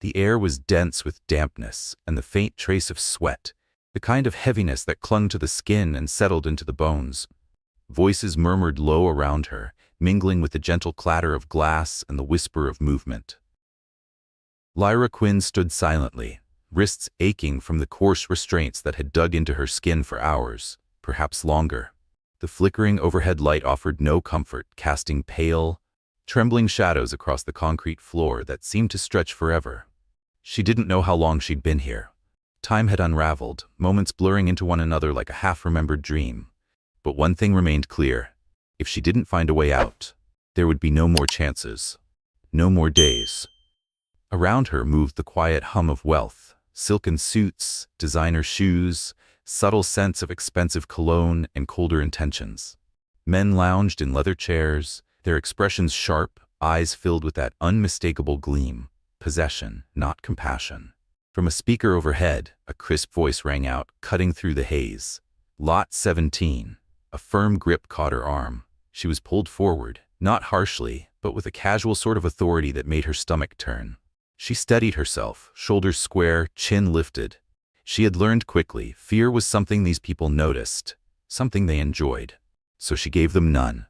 The air was dense with dampness and the faint trace of sweat, the kind of heaviness that clung to the skin and settled into the bones. Voices murmured low around her, mingling with the gentle clatter of glass and the whisper of movement. Lyra Quinn stood silently, wrists aching from the coarse restraints that had dug into her skin for hours, perhaps longer. The flickering overhead light offered no comfort, casting pale, trembling shadows across the concrete floor that seemed to stretch forever. She didn't know how long she'd been here. Time had unraveled, moments blurring into one another like a half-remembered dream. But one thing remained clear. If she didn't find a way out, there would be no more chances. No more days. Around her moved the quiet hum of wealth, silken suits, designer shoes, subtle scents of expensive cologne and colder intentions. Men lounged in leather chairs, their expressions sharp, eyes filled with that unmistakable gleam. Possession, not compassion. From a speaker overhead, a crisp voice rang out, cutting through the haze. Lot 17. A firm grip caught her arm. She was pulled forward, not harshly, but with a casual sort of authority that made her stomach turn. She steadied herself, shoulders square, chin lifted. She had learned quickly, fear was something these people noticed, something they enjoyed. So she gave them none.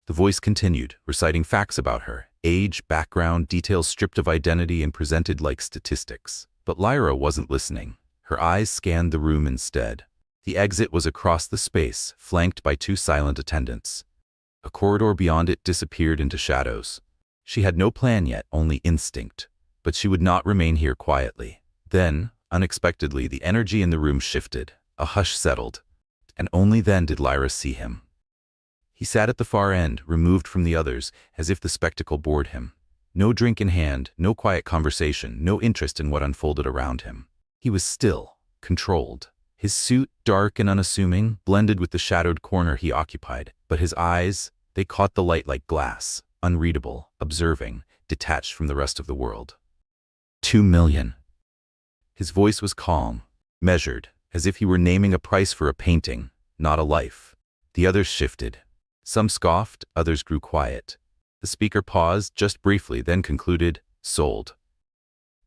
The voice continued, reciting facts about her, age, background, details stripped of identity and presented like statistics. But Lyra wasn't listening. Her eyes scanned the room instead. The exit was across the space, flanked by two silent attendants. A corridor beyond it disappeared into shadows. She had no plan yet, only instinct. But she would not remain here quietly. Then, unexpectedly, the energy in the room shifted. A hush settled. And only then did Lyra see him. He sat at the far end, removed from the others, as if the spectacle bored him. No drink in hand, no quiet conversation, no interest in what unfolded around him. He was still, controlled. His suit, dark and unassuming, blended with the shadowed corner he occupied. But his eyes, they caught the light like glass, unreadable, observing, detached from the rest of the world. 2 million. His voice was calm, measured, as if he were naming a price for a painting, not a life. The others shifted. Some scoffed, others grew quiet. The speaker paused just briefly, then concluded, sold.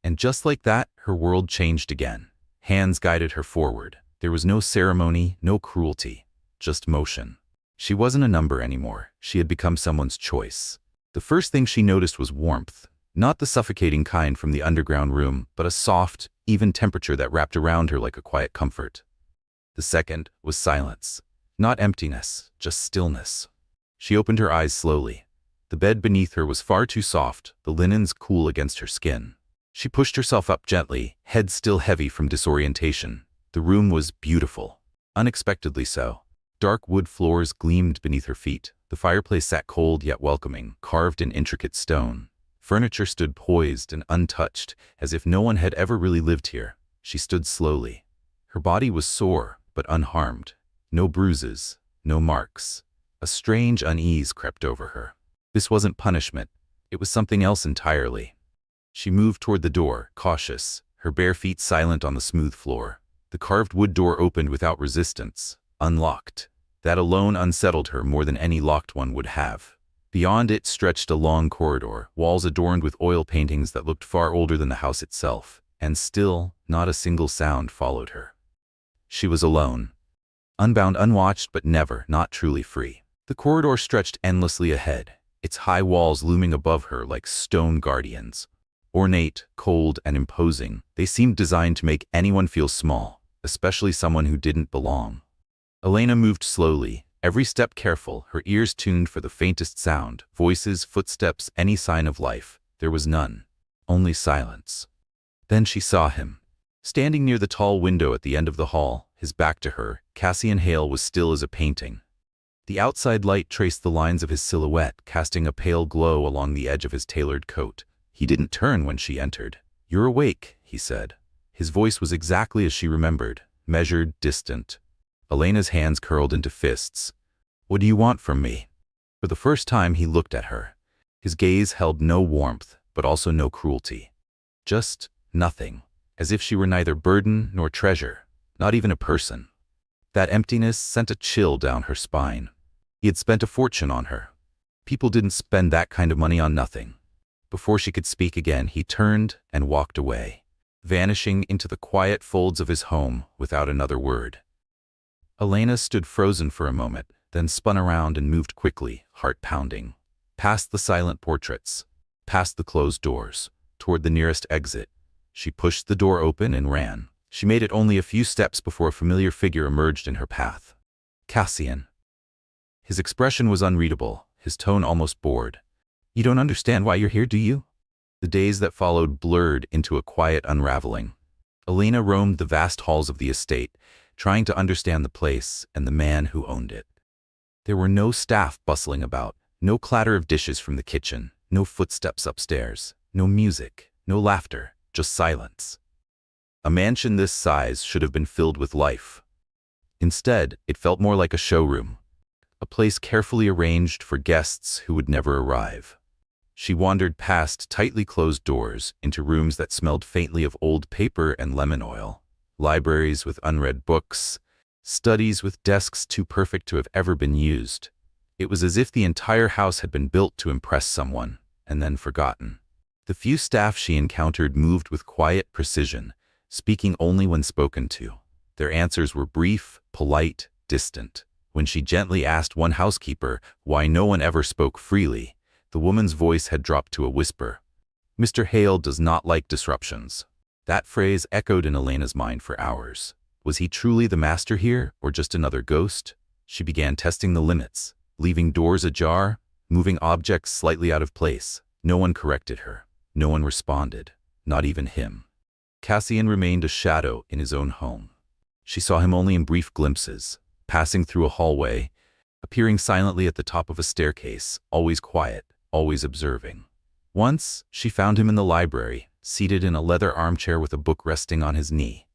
And just like that, her world changed again. Hands guided her forward. There was no ceremony, no cruelty, just motion. She wasn't a number anymore. She had become someone's choice. The first thing she noticed was warmth. Not the suffocating kind from the underground room, but a soft, even temperature that wrapped around her like a quiet comfort. The second was silence. Not emptiness, just stillness. She opened her eyes slowly. The bed beneath her was far too soft, the linens cool against her skin. She pushed herself up gently, head still heavy from disorientation. The room was beautiful. Unexpectedly so. Dark wood floors gleamed beneath her feet. The fireplace sat cold yet welcoming, carved in intricate stone. Furniture stood poised and untouched, as if no one had ever really lived here. She stood slowly. Her body was sore, but unharmed. No bruises, no marks. A strange unease crept over her. This wasn't punishment. It was something else entirely. She moved toward the door, cautious, her bare feet silent on the smooth floor. The carved wood door opened without resistance, unlocked. That alone unsettled her more than any locked one would have. Beyond it stretched a long corridor, walls adorned with oil paintings that looked far older than the house itself. And still, not a single sound followed her. She was alone. Unbound, unwatched, but never, not truly free. The corridor stretched endlessly ahead, its high walls looming above her like stone guardians. Ornate, cold, and imposing, they seemed designed to make anyone feel small, especially someone who didn't belong. Elena moved slowly, every step careful, her ears tuned for the faintest sound, voices, footsteps, any sign of life. There was none. Only silence. Then she saw him. Standing near the tall window at the end of the hall, his back to her, Cassian Hale was still as a painting. The outside light traced the lines of his silhouette, casting a pale glow along the edge of his tailored coat. He didn't turn when she entered. "You're awake," he said. His voice was exactly as she remembered, measured, distant. Elena's hands curled into fists. "What do you want from me?" For the first time he looked at her. His gaze held no warmth, but also no cruelty. Just nothing, as if she were neither burden nor treasure, not even a person. That emptiness sent a chill down her spine. He had spent a fortune on her. People didn't spend that kind of money on nothing. Before she could speak again, he turned and walked away, vanishing into the quiet folds of his home without another word. Elena stood frozen for a moment, then spun around and moved quickly, heart pounding, past the silent portraits, past the closed doors, toward the nearest exit. She pushed the door open and ran. She made it only a few steps before a familiar figure emerged in her path. Cassian. His expression was unreadable, his tone almost bored. "You don't understand why you're here, do you?" The days that followed blurred into a quiet unraveling. Elena roamed the vast halls of the estate, trying to understand the place and the man who owned it. There were no staff bustling about, no clatter of dishes from the kitchen, no footsteps upstairs, no music, no laughter, just silence. A mansion this size should have been filled with life. Instead, it felt more like a showroom, a place carefully arranged for guests who would never arrive. She wandered past tightly closed doors into rooms that smelled faintly of old paper and lemon oil, libraries with unread books, studies with desks too perfect to have ever been used. It was as if the entire house had been built to impress someone, and then forgotten. The few staff she encountered moved with quiet precision, speaking only when spoken to. Their answers were brief, polite, distant. When she gently asked one housekeeper why no one ever spoke freely, the woman's voice had dropped to a whisper. "Mr. Hale does not like disruptions." That phrase echoed in Elena's mind for hours. Was he truly the master here, or just another ghost? She began testing the limits, leaving doors ajar, moving objects slightly out of place. No one corrected her. No one responded, not even him. Cassian remained a shadow in his own home. She saw him only in brief glimpses, passing through a hallway, appearing silently at the top of a staircase, always quiet, always observing. Once, she found him in the library, seated in a leather armchair with a book resting on his knee.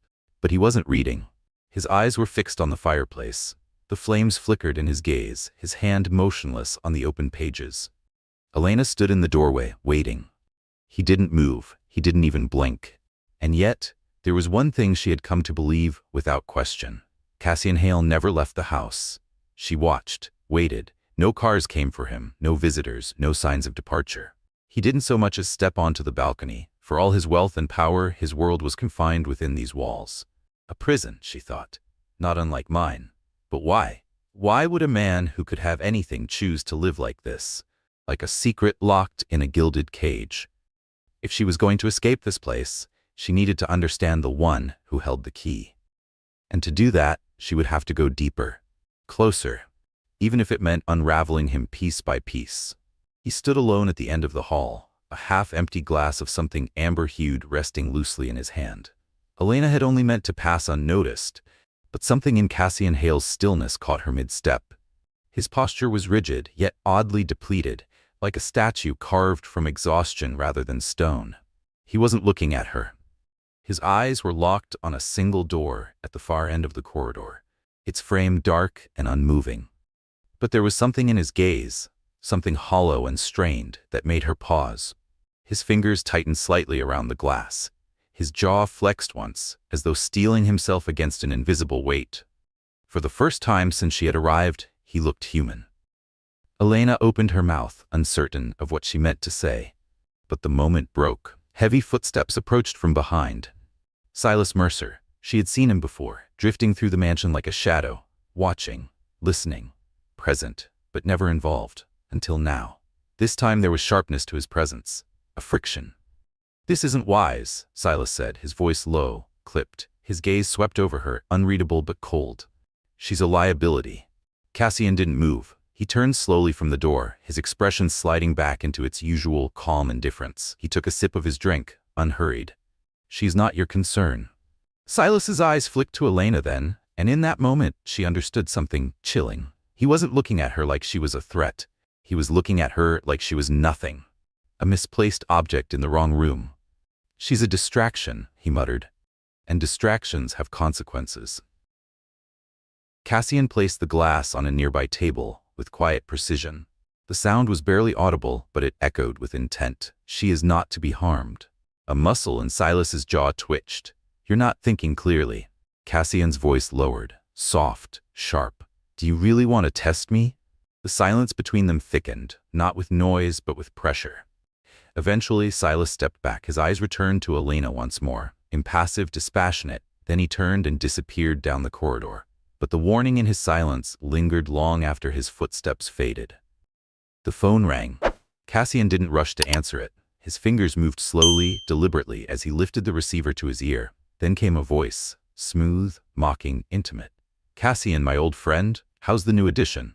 But he wasn't reading. His eyes were fixed on the fireplace. The flames flickered in his gaze, his hand motionless on the open pages. Elena stood in the doorway, waiting. He didn't move. He didn't even blink. And yet, there was one thing she had come to believe without question. Cassian Hale never left the house. She watched, waited. No cars came for him, no visitors, no signs of departure. He didn't so much as step onto the balcony. For all his wealth and power, his world was confined within these walls. A prison, she thought. Not unlike mine. But why? Why would a man who could have anything choose to live like this? Like a secret locked in a gilded cage. If she was going to escape this place, she needed to understand the one who held the key. And to do that, she would have to go deeper, closer, even if it meant unraveling him piece by piece. He stood alone at the end of the hall, a half-empty glass of something amber-hued resting loosely in his hand. Elena had only meant to pass unnoticed, but something in Cassian Hale's stillness caught her mid-step. His posture was rigid, yet oddly depleted, like a statue carved from exhaustion rather than stone. He wasn't looking at her. His eyes were locked on a single door at the far end of the corridor, its frame dark and unmoving. But there was something in his gaze, something hollow and strained, that made her pause. His fingers tightened slightly around the glass. His jaw flexed once, as though steeling himself against an invisible weight. For the first time since she had arrived, he looked human. Elena opened her mouth, uncertain of what she meant to say. But the moment broke. Heavy footsteps approached from behind. Silas Mercer. She had seen him before, drifting through the mansion like a shadow, watching, listening, present, but never involved, until now. This time there was sharpness to his presence, a friction. "This isn't wise," Silas said, his voice low, clipped. His gaze swept over her, unreadable but cold. "She's a liability." Cassian didn't move. He turned slowly from the door, his expression sliding back into its usual calm indifference. He took a sip of his drink, unhurried. "She's not your concern." Silas's eyes flicked to Elena then, and in that moment she understood something chilling. He wasn't looking at her like she was a threat. He was looking at her like she was nothing. A misplaced object in the wrong room. "She's a distraction," he muttered. "And distractions have consequences." Cassian placed the glass on a nearby table with quiet precision. The sound was barely audible, but it echoed with intent. "She is not to be harmed." A muscle in Silas's jaw twitched. "You're not thinking clearly." Cassian's voice lowered, soft, sharp. "Do you really want to test me?" The silence between them thickened, not with noise but with pressure. Eventually, Silas stepped back. His eyes returned to Elena once more, impassive, dispassionate. Then he turned and disappeared down the corridor. But the warning in his silence lingered long after his footsteps faded. The phone rang. Cassian didn't rush to answer it. His fingers moved slowly, deliberately, as he lifted the receiver to his ear. Then came a voice, smooth, mocking, intimate. "Cassian, my old friend, how's the new edition?"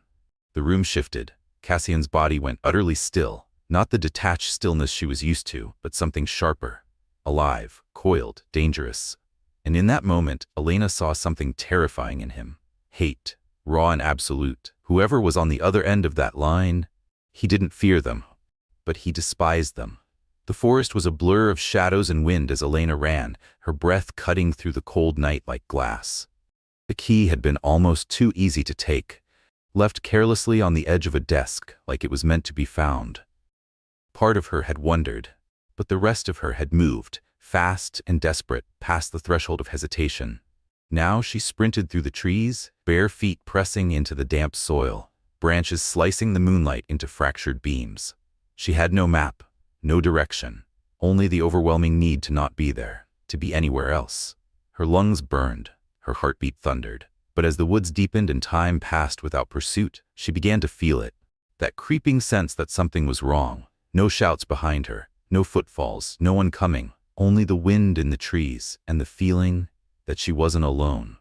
The room shifted. Cassian's body went utterly still, not the detached stillness she was used to, but something sharper, alive, coiled, dangerous. And in that moment, Elena saw something terrifying in him. Hate, raw and absolute. Whoever was on the other end of that line, he didn't fear them, but he despised them. The forest was a blur of shadows and wind as Elena ran, her breath cutting through the cold night like glass. The key had been almost too easy to take, left carelessly on the edge of a desk like it was meant to be found. Part of her had wondered, but the rest of her had moved, fast and desperate, past the threshold of hesitation. Now she sprinted through the trees, bare feet pressing into the damp soil, branches slicing the moonlight into fractured beams. She had no map, no direction, only the overwhelming need to not be there, to be anywhere else. Her lungs burned, her heartbeat thundered. But as the woods deepened and time passed without pursuit, she began to feel it, that creeping sense that something was wrong. No shouts behind her, no footfalls, no one coming, only the wind in the trees and the feeling that she wasn't alone.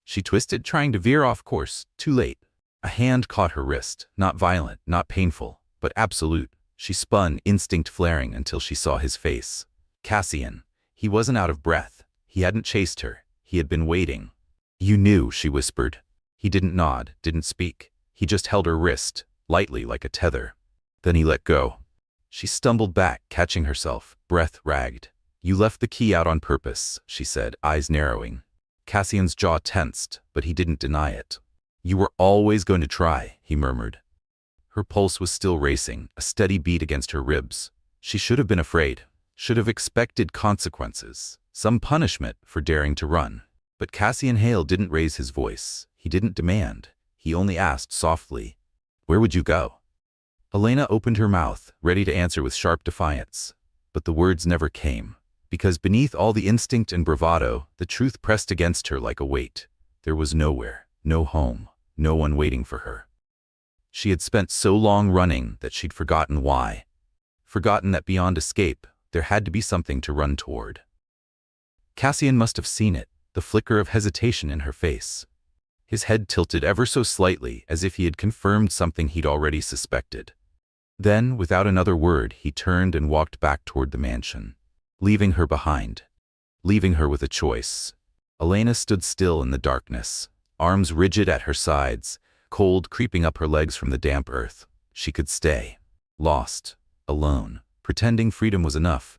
She twisted, trying to veer off course, too late. A hand caught her wrist, not violent, not painful, but absolute. She spun, instinct flaring, until she saw his face. Cassian. He wasn't out of breath. He hadn't chased her. He had been waiting. "You knew," she whispered. He didn't nod, didn't speak. He just held her wrist, lightly like a tether. Then he let go. She stumbled back, catching herself, breath ragged. "You left the key out on purpose," she said, eyes narrowing. Cassian's jaw tensed, but he didn't deny it. "You were always going to try," he murmured. Her pulse was still racing, a steady beat against her ribs. She should have been afraid, should have expected consequences, some punishment for daring to run. But Cassian Hale didn't raise his voice. He didn't demand. He only asked softly, "Where would you go?" Elena opened her mouth, ready to answer with sharp defiance. But the words never came, because beneath all the instinct and bravado, the truth pressed against her like a weight. There was nowhere, no home, no one waiting for her. She had spent so long running that she'd forgotten why. Forgotten that beyond escape, there had to be something to run toward. Cassian must have seen it, the flicker of hesitation in her face. His head tilted ever so slightly, as if he had confirmed something he'd already suspected. Then, without another word, he turned and walked back toward the mansion, leaving her behind, leaving her with a choice. Elena stood still in the darkness, arms rigid at her sides, cold creeping up her legs from the damp earth. She could stay, lost, alone, pretending freedom was enough.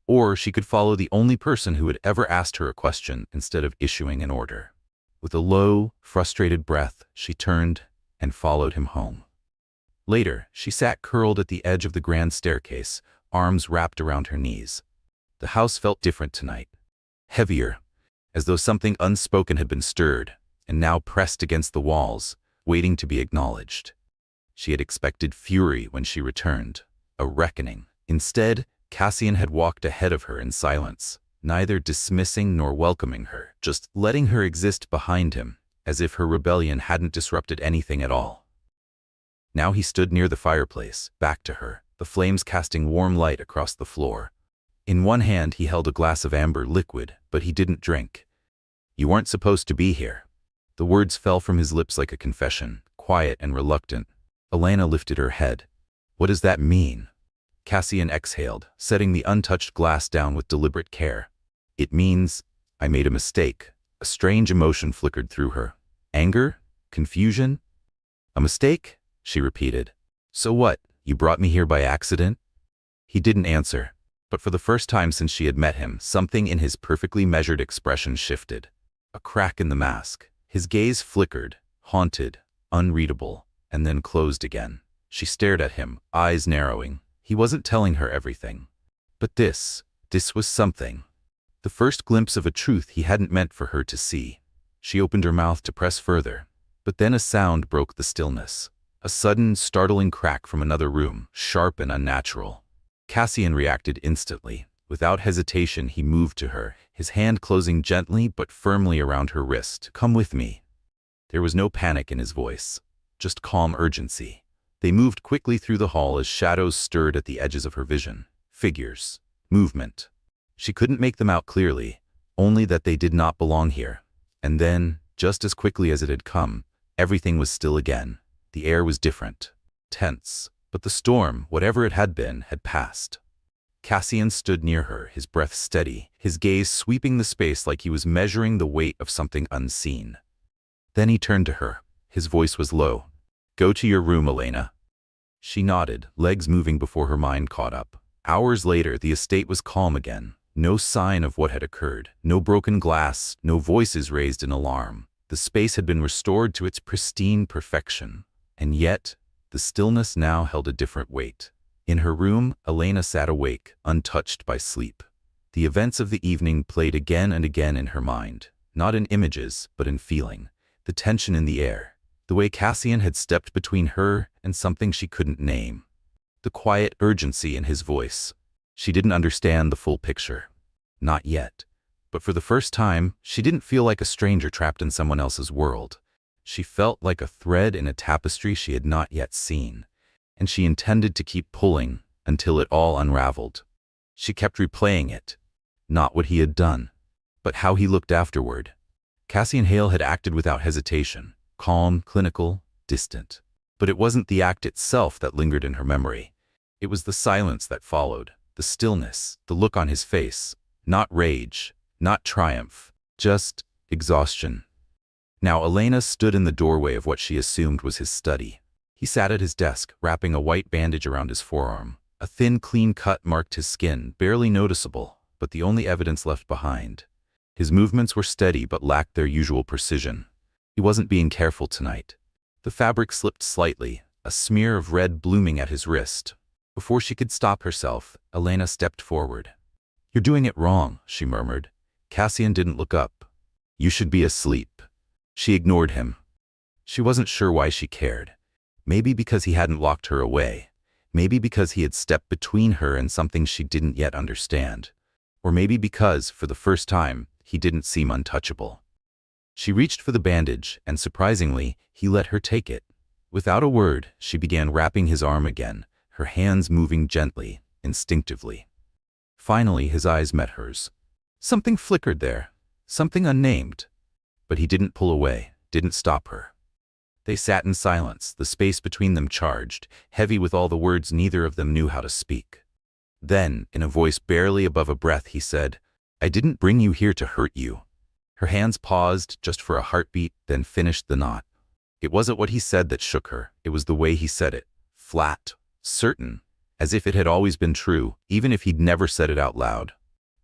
Or she could follow the only person who had ever asked her a question instead of issuing an order. With a low, frustrated breath, she turned and followed him home. Later, she sat curled at the edge of the grand staircase, arms wrapped around her knees. The house felt different tonight. Heavier, as though something unspoken had been stirred, and now pressed against the walls, waiting to be acknowledged. She had expected fury when she returned, a reckoning. Instead, Cassian had walked ahead of her in silence, neither dismissing nor welcoming her, just letting her exist behind him, as if her rebellion hadn't disrupted anything at all. Now he stood near the fireplace, back to her, the flames casting warm light across the floor. In one hand he held a glass of amber liquid, but he didn't drink. "You weren't supposed to be here." The words fell from his lips like a confession, quiet and reluctant. Elena lifted her head. "What does that mean?" Cassian exhaled, setting the untouched glass down with deliberate care. "It means I made a mistake." A strange emotion flickered through her. Anger? Confusion? "A mistake?" she repeated. "So what? You brought me here by accident?" He didn't answer, but for the first time since she had met him, something in his perfectly measured expression shifted. A crack in the mask. His gaze flickered, haunted, unreadable, and then closed again. She stared at him, eyes narrowing. He wasn't telling her everything. But this was something. The first glimpse of a truth he hadn't meant for her to see. She opened her mouth to press further, but then a sound broke the stillness. A sudden, startling crack from another room, sharp and unnatural. Cassian reacted instantly. Without hesitation, he moved to her, his hand closing gently but firmly around her wrist. "Come with me." There was no panic in his voice, just calm urgency. They moved quickly through the hall as shadows stirred at the edges of her vision. Figures. Movement. She couldn't make them out clearly, only that they did not belong here. And then, just as quickly as it had come, everything was still again. The air was different. Tense. But the storm, whatever it had been, had passed. Cassian stood near her, his breath steady, his gaze sweeping the space like he was measuring the weight of something unseen. Then he turned to her. His voice was low. "Go to your room, Elena." She nodded, legs moving before her mind caught up. Hours later, the estate was calm again. No sign of what had occurred. No broken glass, no voices raised in alarm. The space had been restored to its pristine perfection. And yet, the stillness now held a different weight. In her room, Elena sat awake, untouched by sleep. The events of the evening played again and again in her mind, not in images, but in feeling. The tension in the air, the way Cassian had stepped between her and something she couldn't name. The quiet urgency in his voice. She didn't understand the full picture. Not yet. But for the first time, she didn't feel like a stranger trapped in someone else's world. She felt like a thread in a tapestry she had not yet seen, and she intended to keep pulling until it all unraveled. She kept replaying it. Not what he had done, but how he looked afterward. Cassian Hale had acted without hesitation, calm, clinical, distant. But it wasn't the act itself that lingered in her memory. It was the silence that followed, the stillness, the look on his face. Not rage, not triumph, just exhaustion. Now Elena stood in the doorway of what she assumed was his study. He sat at his desk, wrapping a white bandage around his forearm. A thin, clean cut marked his skin, barely noticeable, but the only evidence left behind. His movements were steady but lacked their usual precision. He wasn't being careful tonight. The fabric slipped slightly, a smear of red blooming at his wrist. Before she could stop herself, Elena stepped forward. "You're doing it wrong," she murmured. Cassian didn't look up. "You should be asleep." She ignored him. She wasn't sure why she cared. Maybe because he hadn't locked her away. Maybe because he had stepped between her and something she didn't yet understand. Or maybe because, for the first time, he didn't seem untouchable. She reached for the bandage, and surprisingly, he let her take it. Without a word, she began wrapping his arm again, her hands moving gently, instinctively. Finally, his eyes met hers. Something flickered there, something unnamed. But he didn't pull away, didn't stop her. They sat in silence, the space between them charged, heavy with all the words neither of them knew how to speak. Then, in a voice barely above a breath, he said, "I didn't bring you here to hurt you." Her hands paused just for a heartbeat, then finished the knot. It wasn't what he said that shook her, it was the way he said it. Flat, certain, as if it had always been true, even if he'd never said it out loud.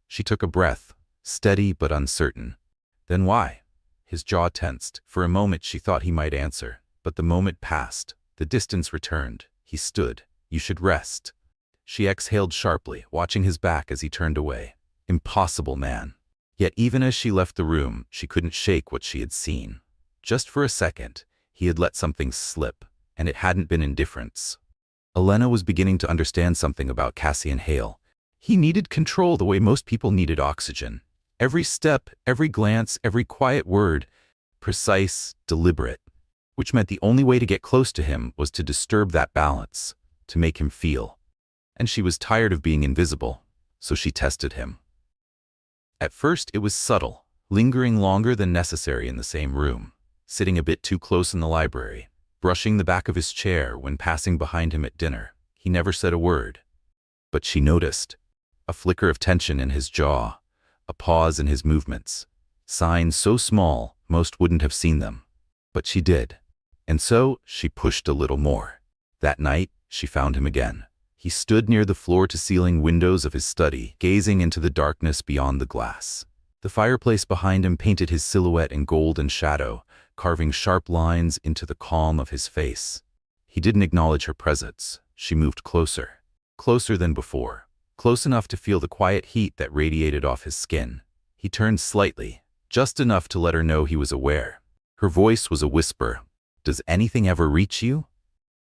She took a breath, steady but uncertain. "Then why?" His jaw tensed. For a moment she thought he might answer, but the moment passed. The distance returned. He stood. "You should rest." She exhaled sharply, watching his back as he turned away. Impossible, man. Yet even as she left the room, she couldn't shake what she had seen. Just for a second, he had let something slip, and it hadn't been indifference. Elena was beginning to understand something about Cassian Hale. He needed control the way most people needed oxygen. Every step, every glance, every quiet word, precise, deliberate. Which meant the only way to get close to him was to disturb that balance, to make him feel. And she was tired of being invisible, so she tested him. At first it was subtle, lingering longer than necessary in the same room, sitting a bit too close in the library, brushing the back of his chair when passing behind him at dinner. He never said a word. But she noticed. A flicker of tension in his jaw, a pause in his movements. Signs so small, most wouldn't have seen them. But she did. And so, she pushed a little more. That night, she found him again. He stood near the floor-to-ceiling windows of his study, gazing into the darkness beyond the glass. The fireplace behind him painted his silhouette in gold and shadow, carving sharp lines into the calm of his face. He didn't acknowledge her presence. She moved closer. Closer than before. Close enough to feel the quiet heat that radiated off his skin. He turned slightly, just enough to let her know he was aware. Her voice was a whisper. "Does anything ever reach you?"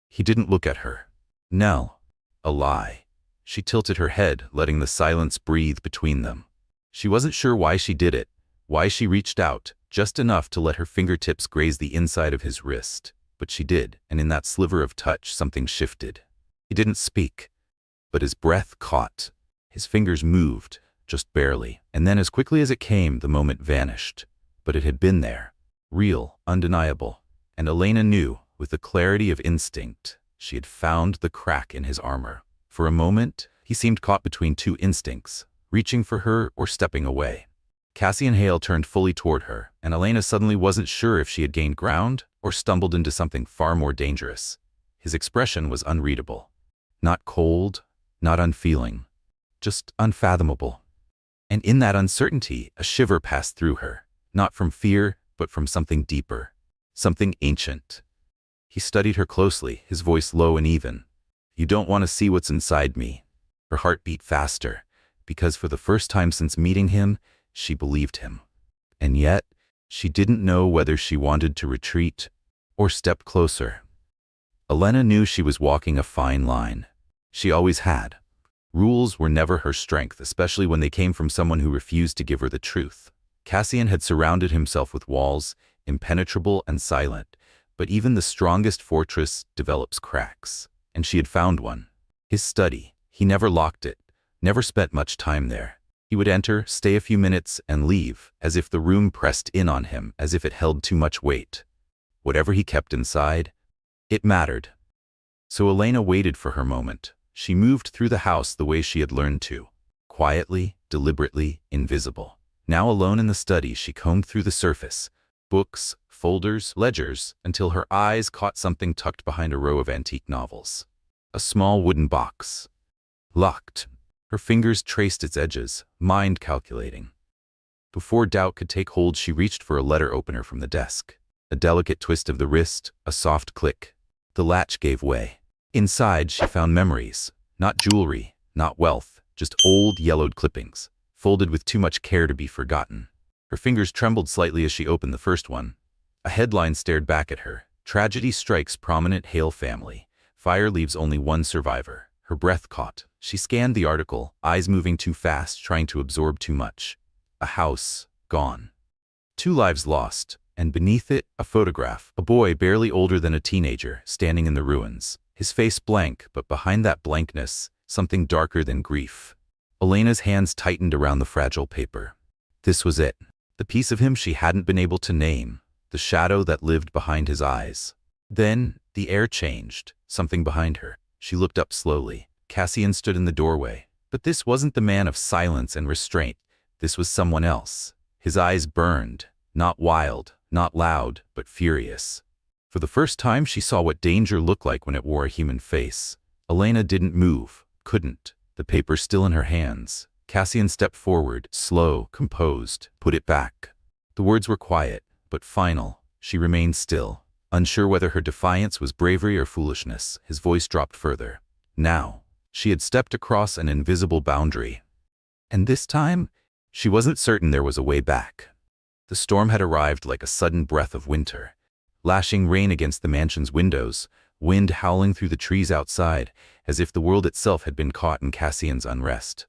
He didn't look at her. "No." A lie. She tilted her head, letting the silence breathe between them. She wasn't sure why she did it, why she reached out, just enough to let her fingertips graze the inside of his wrist. But she did, and in that sliver of touch, something shifted. He didn't speak, but his breath caught. His fingers moved, just barely, and then as quickly as it came, the moment vanished. But it had been there, real, undeniable, and Elena knew, with the clarity of instinct, she had found the crack in his armor. For a moment, he seemed caught between two instincts, reaching for her or stepping away. Cassian Hale turned fully toward her, and Elena suddenly wasn't sure if she had gained ground or stumbled into something far more dangerous. His expression was unreadable. Not cold, not unfeeling, just unfathomable. And in that uncertainty, a shiver passed through her, not from fear, but from something deeper, something ancient. He studied her closely, his voice low and even. "You don't want to see what's inside me." Her heart beat faster, because for the first time since meeting him, she believed him. And yet, she didn't know whether she wanted to retreat or step closer. Elena knew she was walking a fine line. She always had. Rules were never her strength, especially when they came from someone who refused to give her the truth. Cassian had surrounded himself with walls, impenetrable and silent, but even the strongest fortress develops cracks, and she had found one. His study. He never locked it, never spent much time there. He would enter, stay a few minutes, and leave, as if the room pressed in on him, as if it held too much weight. Whatever he kept inside, it mattered. So Elena waited for her moment. She moved through the house the way she had learned to, quietly, deliberately, invisible. Now alone in the study, she combed through the surface, books, folders, ledgers, until her eyes caught something tucked behind a row of antique novels. A small wooden box. Locked. Her fingers traced its edges, mind calculating. Before doubt could take hold, she reached for a letter opener from the desk. A delicate twist of the wrist, a soft click. The latch gave way. Inside, she found memories. Not jewelry, not wealth, just old, yellowed clippings, folded with too much care to be forgotten. Her fingers trembled slightly as she opened the first one. A headline stared back at her. "Tragedy strikes prominent Hale family. Fire leaves only one survivor." Her breath caught. She scanned the article, eyes moving too fast, trying to absorb too much. A house, gone. 2 lives lost, and beneath it, a photograph. A boy barely older than a teenager, standing in the ruins. His face blank, but behind that blankness, something darker than grief. Elena's hands tightened around the fragile paper. This was it. The piece of him she hadn't been able to name. The shadow that lived behind his eyes. Then, the air changed. Something behind her. She looked up slowly. Cassian stood in the doorway. But this wasn't the man of silence and restraint. This was someone else. His eyes burned. Not wild, not loud, but furious. For the first time, she saw what danger looked like when it wore a human face. Elena didn't move. Couldn't. The paper still in her hands. Cassian stepped forward, slow, composed, put it back. The words were quiet, but final. She remained still, unsure whether her defiance was bravery or foolishness. His voice dropped further. Now, she had stepped across an invisible boundary. And this time, she wasn't certain there was a way back. The storm had arrived like a sudden breath of winter, lashing rain against the mansion's windows, wind howling through the trees outside, as if the world itself had been caught in Cassian's unrest.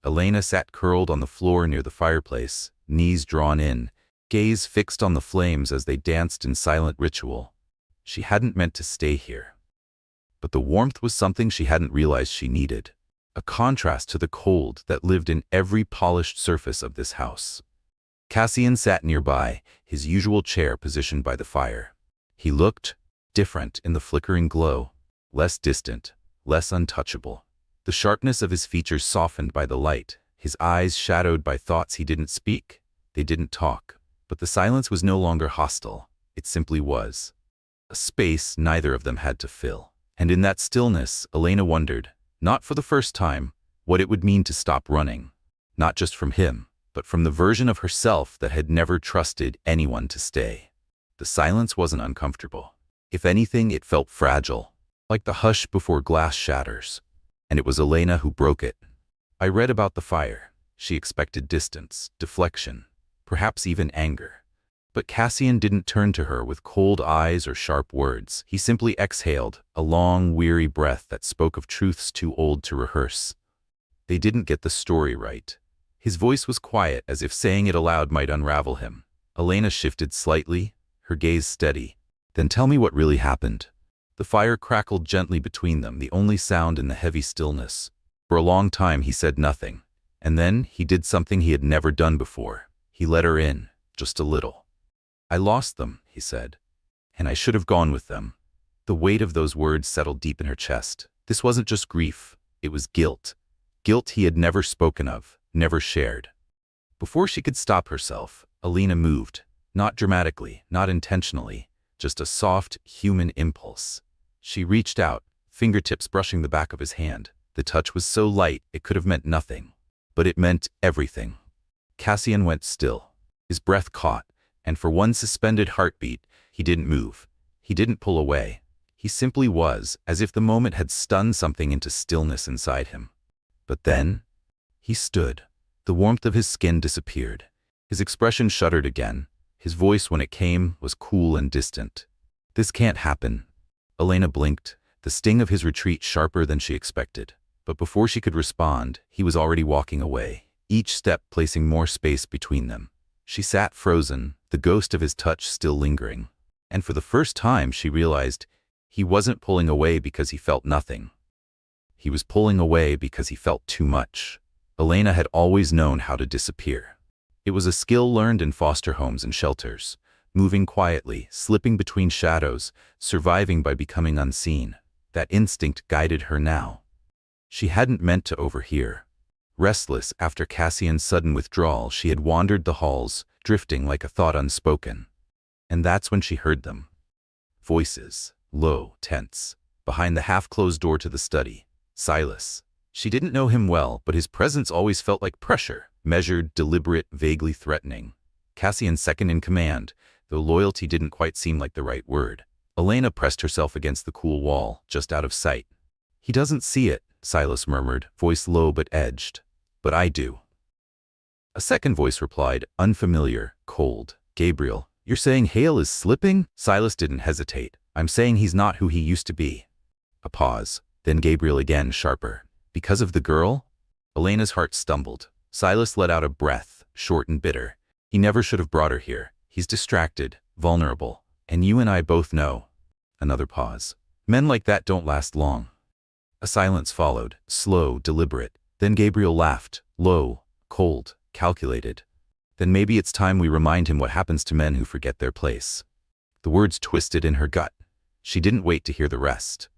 Elena sat curled on the floor near the fireplace, knees drawn in, gaze fixed on the flames as they danced in silent ritual. She hadn't meant to stay here. But the warmth was something she hadn't realized she needed, a contrast to the cold that lived in every polished surface of this house. Cassian sat nearby, his usual chair positioned by the fire. He looked different in the flickering glow, less distant, less untouchable. The sharpness of his features softened by the light, his eyes shadowed by thoughts he didn't speak. They didn't talk. But the silence was no longer hostile. It simply was. A space neither of them had to fill. And in that stillness, Elena wondered, not for the first time, what it would mean to stop running. Not just from him, but from the version of herself that had never trusted anyone to stay. The silence wasn't uncomfortable. If anything, it felt fragile, like the hush before glass shatters. And it was Elena who broke it. "I read about the fire." She expected distance, deflection, perhaps even anger. But Cassian didn't turn to her with cold eyes or sharp words. He simply exhaled, a long, weary breath that spoke of truths too old to rehearse. They didn't get the story right. His voice was quiet, as if saying it aloud might unravel him. Elena shifted slightly, her gaze steady. Then tell me what really happened. The fire crackled gently between them, the only sound in the heavy stillness. For a long time he said nothing. And then he did something he had never done before. He let her in, just a little. I lost them, he said. And I should have gone with them. The weight of those words settled deep in her chest. This wasn't just grief, it was guilt. Guilt he had never spoken of, never shared. Before she could stop herself, Elena moved. Not dramatically, not intentionally, just a soft, human impulse. She reached out, fingertips brushing the back of his hand. The touch was so light it could have meant nothing. But it meant everything. Cassian went still. His breath caught, and for one suspended heartbeat, he didn't move. He didn't pull away. He simply was, as if the moment had stunned something into stillness inside him. But then, he stood. The warmth of his skin disappeared. His expression shuddered again. His voice, when it came, was cool and distant. This can't happen. Elena blinked, the sting of his retreat sharper than she expected. But before she could respond, he was already walking away, each step placing more space between them. She sat frozen, the ghost of his touch still lingering. And for the first time she realized he wasn't pulling away because he felt nothing. He was pulling away because he felt too much. Elena had always known how to disappear. It was a skill learned in foster homes and shelters, moving quietly, slipping between shadows, surviving by becoming unseen. That instinct guided her now. She hadn't meant to overhear. Restless after Cassian's sudden withdrawal, she had wandered the halls, drifting like a thought unspoken. And that's when she heard them. Voices, low, tense, behind the half-closed door to the study. Silas. She didn't know him well, but his presence always felt like pressure, measured, deliberate, vaguely threatening. Cassian's second in command, though loyalty didn't quite seem like the right word. Elena pressed herself against the cool wall, just out of sight. He doesn't see it, Silas murmured, voice low but edged. But I do. A second voice replied, unfamiliar, cold. Gabriel, you're saying Hale is slipping? Silas didn't hesitate. I'm saying he's not who he used to be. A pause. Then Gabriel again, sharper. Because of the girl? Elena's heart stumbled. Silas let out a breath, short and bitter. He never should have brought her here. He's distracted, vulnerable. And you and I both know. Another pause. Men like that don't last long. A silence followed, slow, deliberate. Then Gabriel laughed, low, cold, calculated. Then maybe it's time we remind him what happens to men who forget their place. The words twisted in her gut. She didn't wait to hear the rest.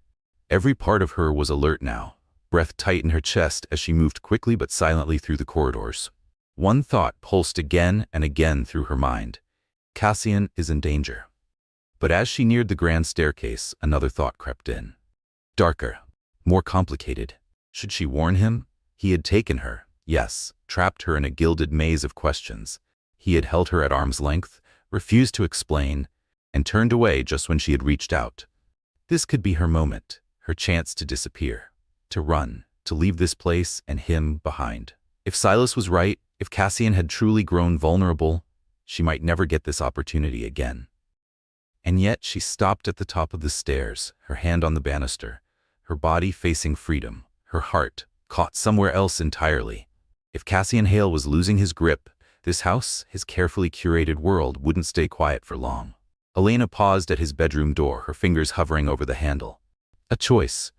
Every part of her was alert now, breath tight in her chest as she moved quickly but silently through the corridors. One thought pulsed again and again through her mind. Cassian is in danger. But as she neared the grand staircase, another thought crept in. Darker, more complicated. Should she warn him? He had taken her, yes, trapped her in a gilded maze of questions. He had held her at arm's length, refused to explain, and turned away just when she had reached out. This could be her moment, her chance to disappear, to run, to leave this place and him behind. If Silas was right, if Cassian had truly grown vulnerable, she might never get this opportunity again. And yet she stopped at the top of the stairs, her hand on the banister, her body facing freedom, her heart caught somewhere else entirely. If Cassian Hale was losing his grip, this house, his carefully curated world, wouldn't stay quiet for long. Elena paused at his bedroom door, her fingers hovering over the handle. A choice.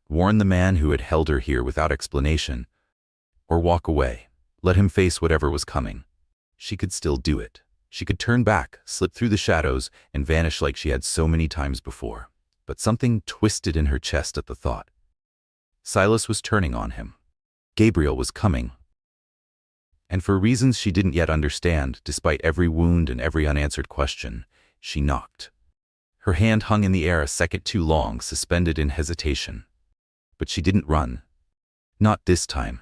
Warn the man who had held her here without explanation, or walk away, let him face whatever was coming. She could still do it. She could turn back, slip through the shadows, and vanish like she had so many times before. But something twisted in her chest at the thought. Silas was turning on him. Gabriel was coming. And for reasons she didn't yet understand, despite every wound and every unanswered question, she knocked. Her hand hung in the air a second too long, suspended in hesitation. But she didn't run. Not this time.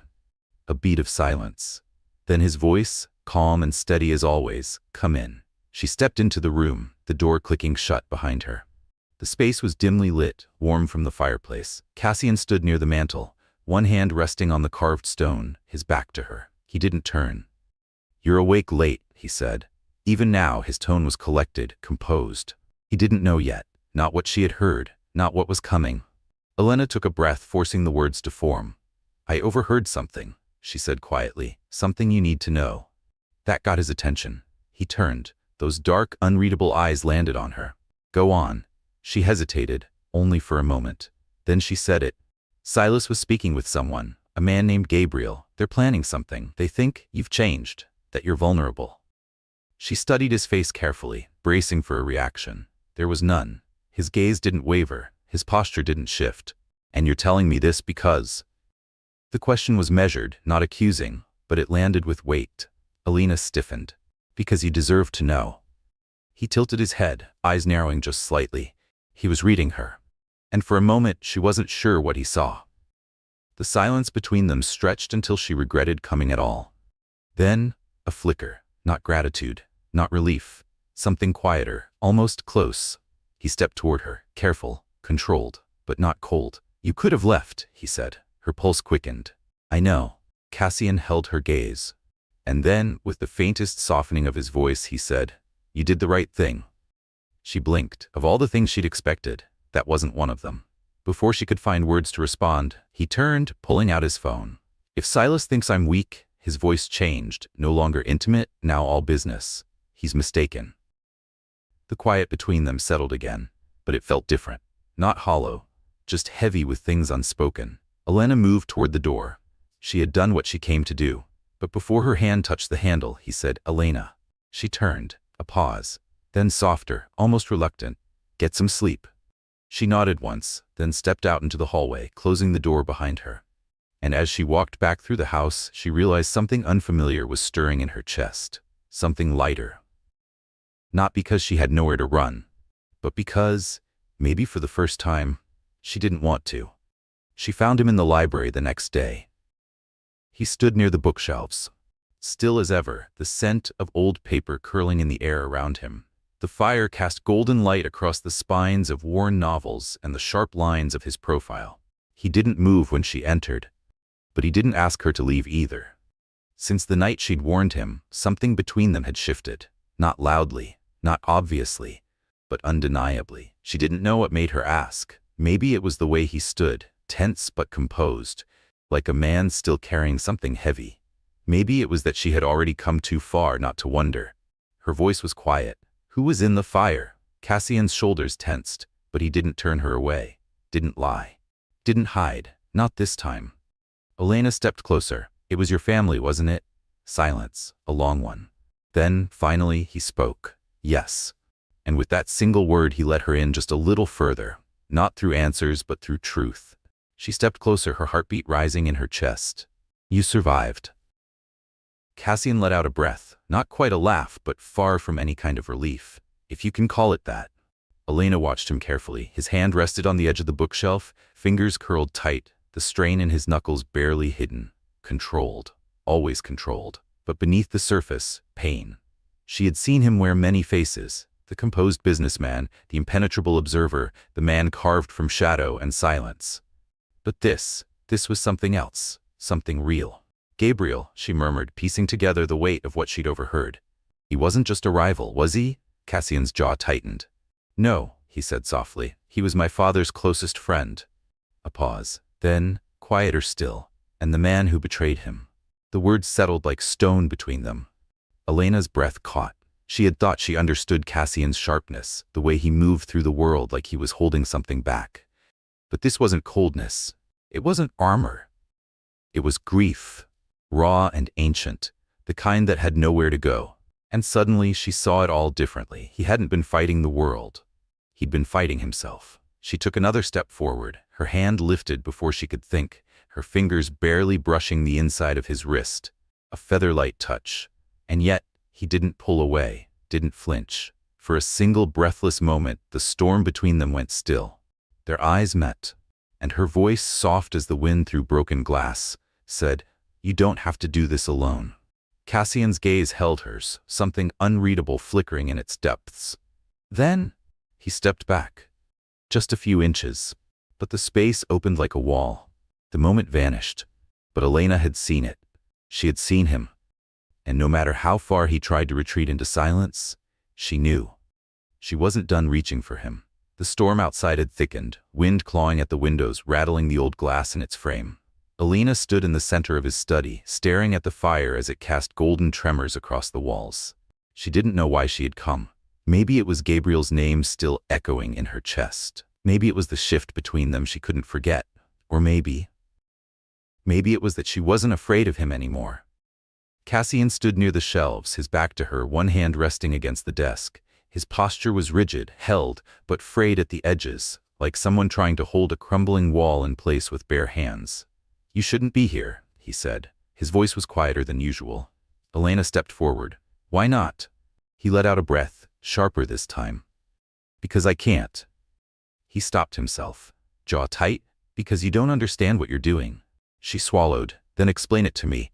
A beat of silence. Then his voice, calm and steady as always, "Come in." She stepped into the room, the door clicking shut behind her. The space was dimly lit, warm from the fireplace. Cassian stood near the mantel, one hand resting on the carved stone, his back to her. He didn't turn. "You're awake late," he said. Even now, his tone was collected, composed. He didn't know yet, not what she had heard, not what was coming. Elena took a breath, forcing the words to form. "I overheard something," she said quietly. "Something you need to know." That got his attention. He turned. Those dark, unreadable eyes landed on her. "Go on." She hesitated, only for a moment. Then she said it. "Silas was speaking with someone, a man named Gabriel. They're planning something. They think you've changed, that you're vulnerable." She studied his face carefully, bracing for a reaction. There was none. His gaze didn't waver. His posture didn't shift. "And you're telling me this because—" The question was measured, not accusing, but it landed with weight. Elena stiffened. "Because you deserve to know." He tilted his head, eyes narrowing just slightly. He was reading her. And for a moment, she wasn't sure what he saw. The silence between them stretched until she regretted coming at all. Then, a flicker, not gratitude, not relief, something quieter, almost close. He stepped toward her, careful, controlled, but not cold. "You could have left," he said. Her pulse quickened. "I know." Cassian held her gaze. And then, with the faintest softening of his voice, he said, "You did the right thing." She blinked. Of all the things she'd expected, that wasn't one of them. Before she could find words to respond, he turned, pulling out his phone. "If Silas thinks I'm weak," his voice changed, no longer intimate, now all business. "He's mistaken." The quiet between them settled again, but it felt different. Not hollow, just heavy with things unspoken. Elena moved toward the door. She had done what she came to do. But before her hand touched the handle, he said, "Elena." She turned. A pause. Then softer, almost reluctant. "Get some sleep." She nodded once, then stepped out into the hallway, closing the door behind her. And as she walked back through the house, she realized something unfamiliar was stirring in her chest. Something lighter. Not because she had nowhere to run, but because, maybe for the first time, she didn't want to. She found him in the library the next day. He stood near the bookshelves. Still as ever, the scent of old paper curling in the air around him. The fire cast golden light across the spines of worn novels and the sharp lines of his profile. He didn't move when she entered, but he didn't ask her to leave either. Since the night she'd warned him, something between them had shifted. Not loudly, not obviously, but undeniably. She didn't know what made her ask. Maybe it was the way he stood, tense but composed, like a man still carrying something heavy. Maybe it was that she had already come too far not to wonder. Her voice was quiet. "Who was in the fire?" Cassian's shoulders tensed, but he didn't turn her away. Didn't lie. Didn't hide. Not this time. Elena stepped closer. "It was your family, wasn't it?" Silence. A long one. Then, finally, he spoke. "Yes." And with that single word, he let her in just a little further. Not through answers, but through truth. She stepped closer, her heartbeat rising in her chest. "You survived." Cassian let out a breath, not quite a laugh, but far from any kind of relief, if you can call it that. Elena watched him carefully. His hand rested on the edge of the bookshelf, fingers curled tight, the strain in his knuckles barely hidden. Controlled. Always controlled. But beneath the surface, pain. She had seen him wear many faces. The composed businessman, the impenetrable observer, the man carved from shadow and silence. But this was something else, something real. "Gabriel," she murmured, piecing together the weight of what she'd overheard. "He wasn't just a rival, was he?" Cassian's jaw tightened. "No," he said softly. "He was my father's closest friend." A pause. Then, quieter still. "And the man who betrayed him." The words settled like stone between them. Elena's breath caught. She had thought she understood Cassian's sharpness, the way he moved through the world like he was holding something back. But this wasn't coldness. It wasn't armor. It was grief. Raw and ancient, the kind that had nowhere to go. And suddenly she saw it all differently. He hadn't been fighting the world. He'd been fighting himself. She took another step forward, her hand lifted before she could think, her fingers barely brushing the inside of his wrist. A feather-light touch. And yet, he didn't pull away, didn't flinch. For a single breathless moment, the storm between them went still. Their eyes met, and her voice, soft as the wind through broken glass, said, "You don't have to do this alone." Cassian's gaze held hers, something unreadable flickering in its depths. Then, he stepped back. Just a few inches. But the space opened like a wall. The moment vanished. But Elena had seen it. She had seen him. And no matter how far he tried to retreat into silence, she knew. She wasn't done reaching for him. The storm outside had thickened, wind clawing at the windows, rattling the old glass in its frame. Elena stood in the center of his study, staring at the fire as it cast golden tremors across the walls. She didn't know why she had come. Maybe it was Gabriel's name still echoing in her chest. Maybe it was the shift between them she couldn't forget. Or maybe it was that she wasn't afraid of him anymore. Cassian stood near the shelves, his back to her, one hand resting against the desk. His posture was rigid, held, but frayed at the edges, like someone trying to hold a crumbling wall in place with bare hands. "You shouldn't be here," he said. His voice was quieter than usual. Elena stepped forward. "Why not?" He let out a breath, sharper this time. "Because I can't." He stopped himself, jaw tight. "Because you don't understand what you're doing." She swallowed. "Then explain it to me."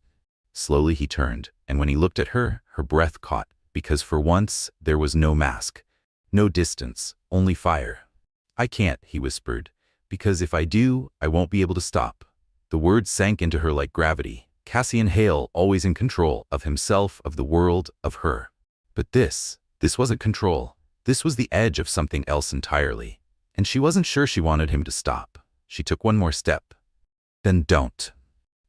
Slowly he turned, and when he looked at her, her breath caught, because for once there was no mask, no distance, only fire. "I can't," he whispered, "because if I do, I won't be able to stop." The words sank into her like gravity. Cassian Hale, always in control of himself, of the world, of her. But this wasn't control. This was the edge of something else entirely. And she wasn't sure she wanted him to stop. She took one more step. "Then don't."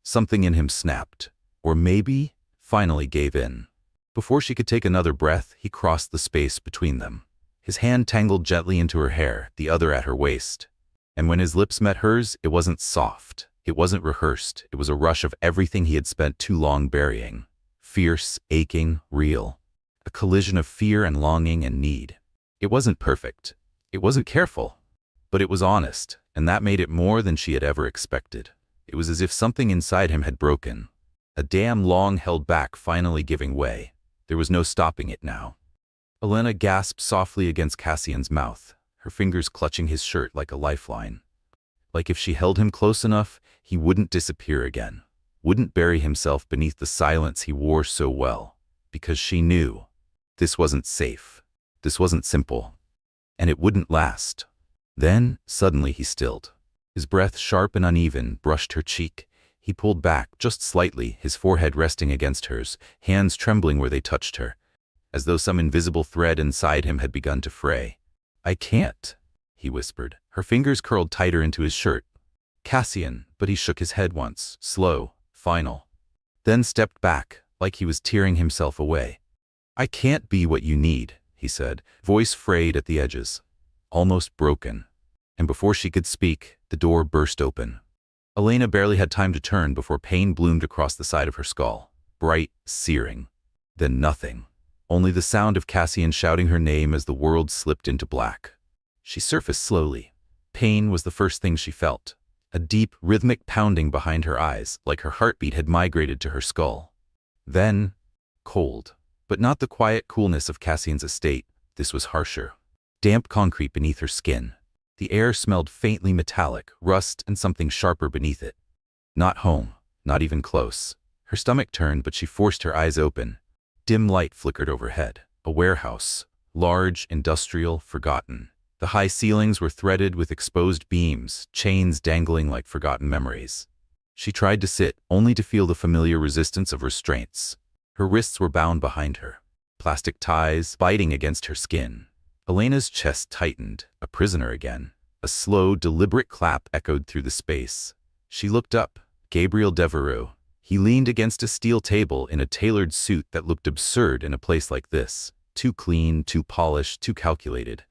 Something in him snapped. Or maybe finally gave in. Before she could take another breath, he crossed the space between them. His hand tangled gently into her hair, the other at her waist. And when his lips met hers, it wasn't soft. It wasn't rehearsed. It was a rush of everything he had spent too long burying. Fierce, aching, real. A collision of fear and longing and need. It wasn't perfect. It wasn't careful. But it was honest, and that made it more than she had ever expected. It was as if something inside him had broken. A dam long held back finally giving way. There was no stopping it now. Elena gasped softly against Cassian's mouth, her fingers clutching his shirt like a lifeline. Like if she held him close enough, he wouldn't disappear again. Wouldn't bury himself beneath the silence he wore so well. Because she knew. This wasn't safe. This wasn't simple. And it wouldn't last. Then, suddenly he stilled. His breath, sharp and uneven, brushed her cheek. He pulled back, just slightly, his forehead resting against hers, hands trembling where they touched her, as though some invisible thread inside him had begun to fray. "I can't," he whispered. Her fingers curled tighter into his shirt. "Cassian," but he shook his head once, slow, final. Then stepped back, like he was tearing himself away. "I can't be what you need," he said, voice frayed at the edges, almost broken. And before she could speak, the door burst open. Elena barely had time to turn before pain bloomed across the side of her skull, bright, searing. Then nothing. Only the sound of Cassian shouting her name as the world slipped into black. She surfaced slowly. Pain was the first thing she felt. A deep, rhythmic pounding behind her eyes, like her heartbeat had migrated to her skull. Then, cold. But not the quiet coolness of Cassian's estate. This was harsher. Damp concrete beneath her skin. The air smelled faintly metallic, rust and something sharper beneath it. Not home, not even close. Her stomach turned, but she forced her eyes open. Dim light flickered overhead. A warehouse. Large, industrial, forgotten. The high ceilings were threaded with exposed beams, chains dangling like forgotten memories. She tried to sit, only to feel the familiar resistance of restraints. Her wrists were bound behind her. Plastic ties biting against her skin. Elena's chest tightened, a prisoner again. A slow, deliberate clap echoed through the space. She looked up. Gabriel Devereux. He leaned against a steel table in a tailored suit that looked absurd in a place like this. Too clean, too polished, too calculated.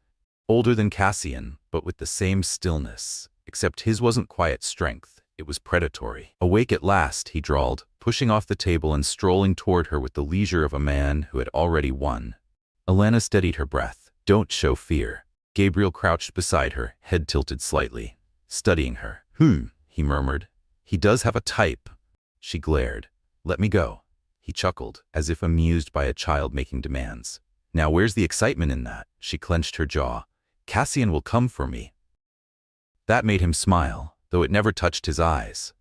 Older than Cassian, but with the same stillness. Except his wasn't quiet strength. It was predatory. "Awake at last," he drawled, pushing off the table and strolling toward her with the leisure of a man who had already won. Elena steadied her breath. "Don't show fear." Gabriel crouched beside her, head tilted slightly, studying her. He murmured. "He does have a type." She glared. "Let me go." He chuckled, as if amused by a child making demands. "Now where's the excitement in that?" She clenched her jaw. "Cassian will come for me." That made him smile, though it never touched his eyes.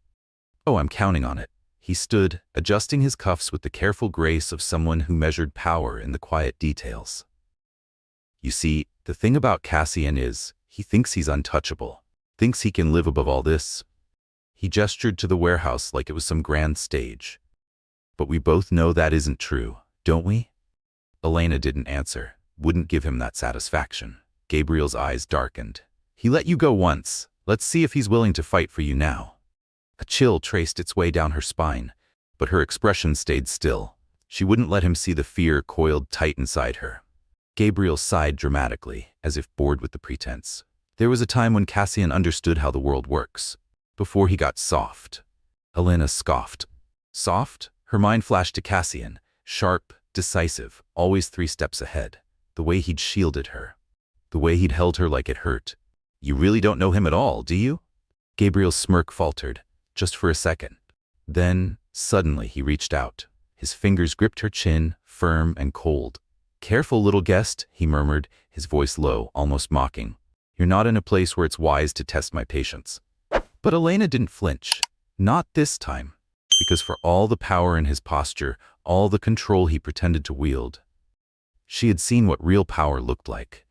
"Oh, I'm counting on it." He stood, adjusting his cuffs with the careful grace of someone who measured power in the quiet details. "You see, the thing about Cassian is, he thinks he's untouchable. Thinks he can live above all this." He gestured to the warehouse like it was some grand stage. But we both know that isn't true, don't we? Elena didn't answer, wouldn't give him that satisfaction. Gabriel's eyes darkened. He let you go once. Let's see if he's willing to fight for you now. A chill traced its way down her spine, but her expression stayed still. She wouldn't let him see the fear coiled tight inside her. Gabriel sighed dramatically, as if bored with the pretense. There was a time when Cassian understood how the world works, before he got soft. Elena scoffed. Soft? Her mind flashed to Cassian, sharp, decisive, always 3 steps ahead. The way he'd shielded her. The way he'd held her like it hurt. You really don't know him at all, do you? Gabriel's smirk faltered, just for a second. Then, suddenly, he reached out. His fingers gripped her chin, firm and cold. Careful, little guest, he murmured, his voice low, almost mocking. You're not in a place where it's wise to test my patience. But Elena didn't flinch. Not this time. Because for all the power in his posture, all the control he pretended to wield, she had seen what real power looked like.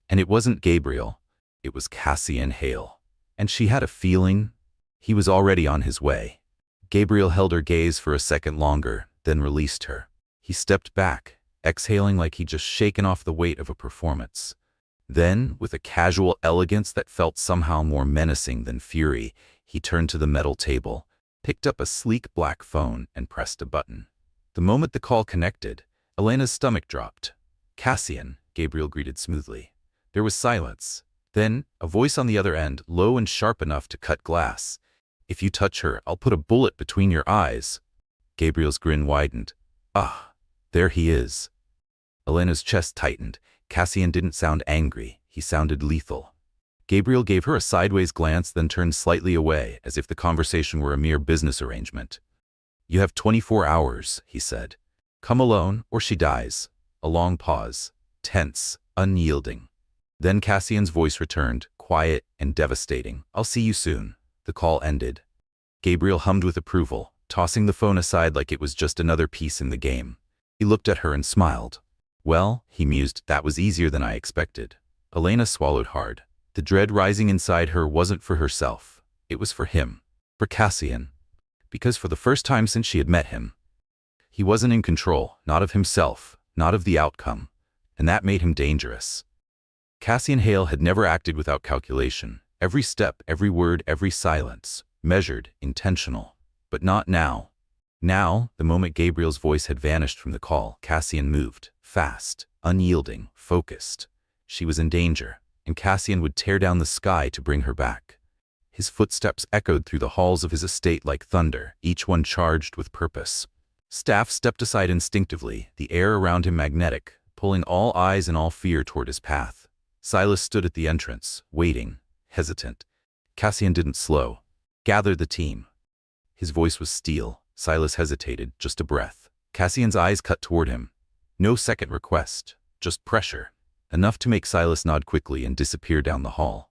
And it wasn't Gabriel. It was Cassian Hale. And she had a feeling he was already on his way. Gabriel held her gaze for a second longer, then released her. He stepped back, exhaling like he'd just shaken off the weight of a performance. Then, with a casual elegance that felt somehow more menacing than fury, he turned to the metal table, picked up a sleek black phone, and pressed a button. The moment the call connected, Elena's stomach dropped. Cassian, Gabriel greeted smoothly. There was silence. Then, a voice on the other end, low and sharp enough to cut glass. If you touch her, I'll put a bullet between your eyes. Gabriel's grin widened. Ah, there he is. Elena's chest tightened. Cassian didn't sound angry. He sounded lethal. Gabriel gave her a sideways glance, then turned slightly away, as if the conversation were a mere business arrangement. You have 24 hours, he said. Come alone, or she dies. A long pause. Tense, unyielding. Then Cassian's voice returned, quiet and devastating. I'll see you soon. The call ended. Gabriel hummed with approval, tossing the phone aside like it was just another piece in the game. He looked at her and smiled. Well, he mused, that was easier than I expected. Elena swallowed hard. The dread rising inside her wasn't for herself. It was for him. For Cassian. Because for the first time since she had met him, he wasn't in control, not of himself, not of the outcome. And that made him dangerous. Cassian Hale had never acted without calculation. Every step, every word, every silence. Measured, intentional. But not now. Now, the moment Gabriel's voice had vanished from the call, Cassian moved. Fast, unyielding, focused. She was in danger, and Cassian would tear down the sky to bring her back. His footsteps echoed through the halls of his estate like thunder, each one charged with purpose. Staff stepped aside instinctively, the air around him magnetic, pulling all eyes and all fear toward his path. Silas stood at the entrance, waiting, hesitant. Cassian didn't slow. Gather the team. His voice was steel. Silas hesitated, just a breath. Cassian's eyes cut toward him. No second request, just pressure. Enough to make Silas nod quickly and disappear down the hall.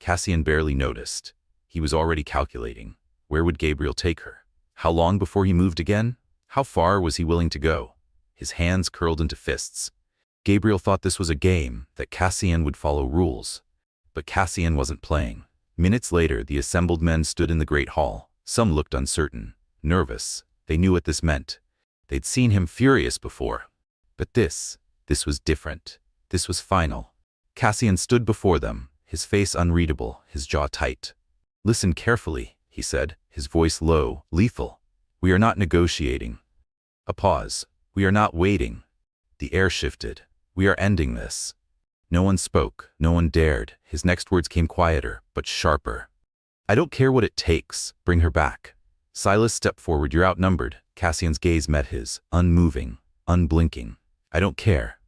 Cassian barely noticed. He was already calculating. Where would Gabriel take her? How long before he moved again? How far was he willing to go? His hands curled into fists. Gabriel thought this was a game, that Cassian would follow rules. But Cassian wasn't playing. Minutes later, the assembled men stood in the great hall. Some looked uncertain, nervous. They knew what this meant. They'd seen him furious before. But this was different. This was final. Cassian stood before them, his face unreadable, his jaw tight. Listen carefully, he said, his voice low, lethal. We are not negotiating. A pause. We are not waiting. The air shifted. We are ending this. No one spoke. No one dared. His next words came quieter, but sharper. I don't care what it takes. Bring her back. Silas stepped forward. You're outnumbered. Cassian's gaze met his, unmoving, unblinking. I don't care.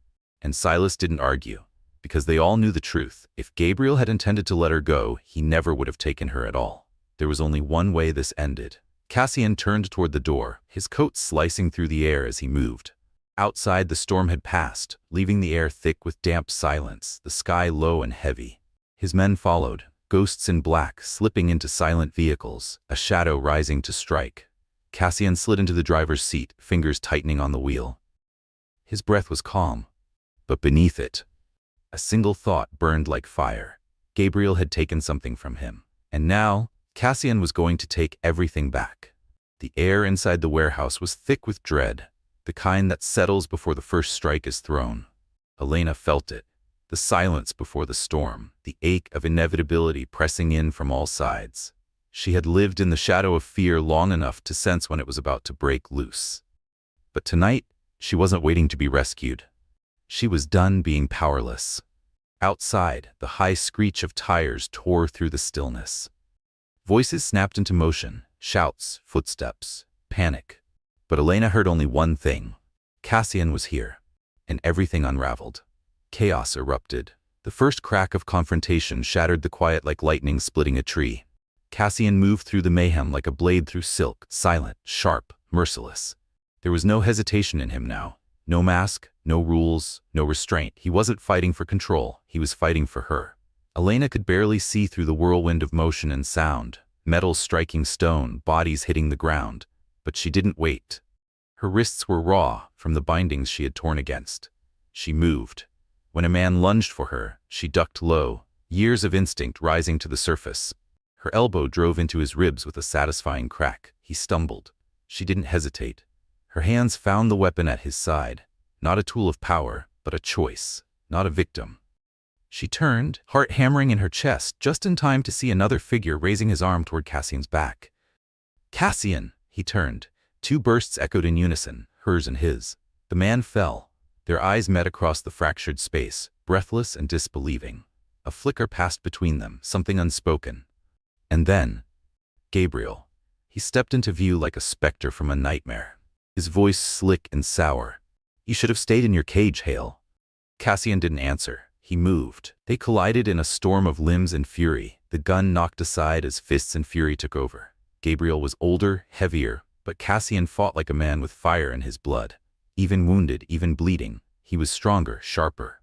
And Silas didn't argue, because they all knew the truth. If Gabriel had intended to let her go, he never would have taken her at all. There was only one way this ended. Cassian turned toward the door, his coat slicing through the air as he moved. Outside, the storm had passed, leaving the air thick with damp silence, the sky low and heavy. His men followed, ghosts in black slipping into silent vehicles, a shadow rising to strike. Cassian slid into the driver's seat, fingers tightening on the wheel. His breath was calm, but beneath it, a single thought burned like fire. Gabriel had taken something from him, and now Cassian was going to take everything back. The air inside the warehouse was thick with dread, the kind that settles before the first strike is thrown. Elena felt it, the silence before the storm, the ache of inevitability pressing in from all sides. She had lived in the shadow of fear long enough to sense when it was about to break loose. But tonight, she wasn't waiting to be rescued. She was done being powerless. Outside, the high screech of tires tore through the stillness. Voices snapped into motion, shouts, footsteps, panic. But Elena heard only one thing. Cassian was here, and everything unraveled. Chaos erupted. The first crack of confrontation shattered the quiet like lightning splitting a tree. Cassian moved through the mayhem like a blade through silk, silent, sharp, merciless. There was no hesitation in him now. No mask, no rules, no restraint. He wasn't fighting for control, he was fighting for her. Elena could barely see through the whirlwind of motion and sound, metal striking stone, bodies hitting the ground. But she didn't wait. Her wrists were raw from the bindings she had torn against. She moved. When a man lunged for her, she ducked low, years of instinct rising to the surface. Her elbow drove into his ribs with a satisfying crack. He stumbled. She didn't hesitate. Her hands found the weapon at his side, not a tool of power, but a choice, not a victim. She turned, heart hammering in her chest, just in time to see another figure raising his arm toward Cassian's back. Cassian! He turned. Two bursts echoed in unison, hers and his. The man fell. Their eyes met across the fractured space, breathless and disbelieving. A flicker passed between them, something unspoken. And then, Gabriel. He stepped into view like a specter from a nightmare. His voice slick and sour. You should have stayed in your cage, Hale. Cassian didn't answer. He moved. They collided in a storm of limbs and fury, the gun knocked aside as fists and fury took over. Gabriel was older, heavier, but Cassian fought like a man with fire in his blood. Even wounded, even bleeding, he was stronger, sharper,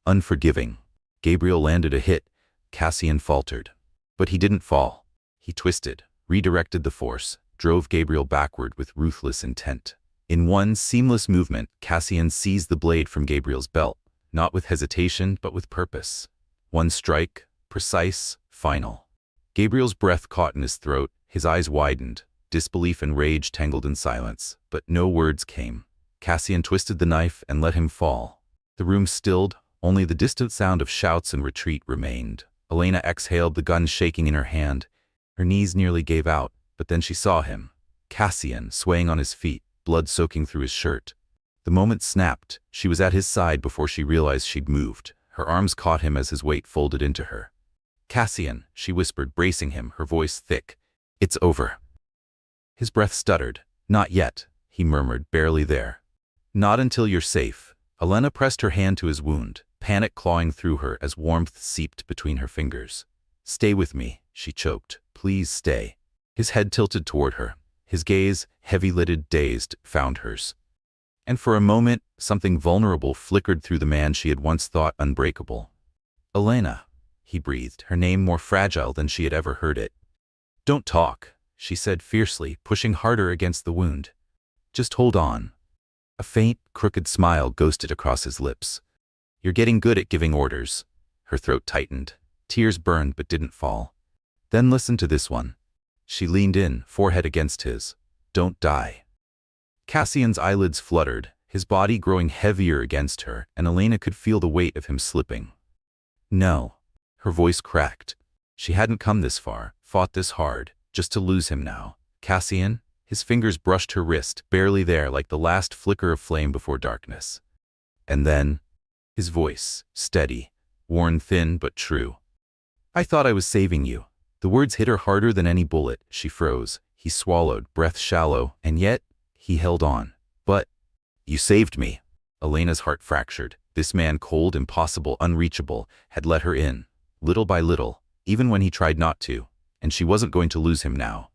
unforgiving. Gabriel landed a hit. Cassian faltered. But he didn't fall. He twisted, redirected the force, drove Gabriel backward with ruthless intent. In one seamless movement, Cassian seized the blade from Gabriel's belt, not with hesitation, but with purpose. One strike, precise, final. Gabriel's breath caught in his throat, his eyes widened, disbelief and rage tangled in silence, but no words came. Cassian twisted the knife and let him fall. The room stilled, only the distant sound of shouts and retreat remained. Elena exhaled, the gun shaking in her hand. Her knees nearly gave out, but then she saw him. Cassian, swaying on his feet, blood soaking through his shirt. The moment snapped. She was at his side before she realized she'd moved. Her arms caught him as his weight folded into her. Cassian, she whispered, bracing him, her voice thick. It's over. His breath stuttered. Not yet, he murmured, barely there. Not until you're safe. Elena pressed her hand to his wound, panic clawing through her as warmth seeped between her fingers. Stay with me, she choked. Please stay. His head tilted toward her. His gaze, heavy-lidded, dazed, found hers. And for a moment, something vulnerable flickered through the man she had once thought unbreakable. Elena, he breathed, her name more fragile than she had ever heard it. Don't talk, she said fiercely, pushing harder against the wound. Just hold on. A faint, crooked smile ghosted across his lips. You're getting good at giving orders. Her throat tightened. Tears burned but didn't fall. Then listen to this one. She leaned in, forehead against his. Don't die. Cassian's eyelids fluttered, his body growing heavier against her, and Elena could feel the weight of him slipping. No. Her voice cracked. She hadn't come this far, fought this hard, just to lose him now. Cassian? His fingers brushed her wrist, barely there, like the last flicker of flame before darkness. And then, his voice, steady, worn thin but true. I thought I was saving you. The words hit her harder than any bullet. She froze. He swallowed, breath shallow, and yet, he held on. But, you saved me. Elena's heart fractured. This man, cold, impossible, unreachable, had let her in, little by little, even when he tried not to, and she wasn't going to lose him now.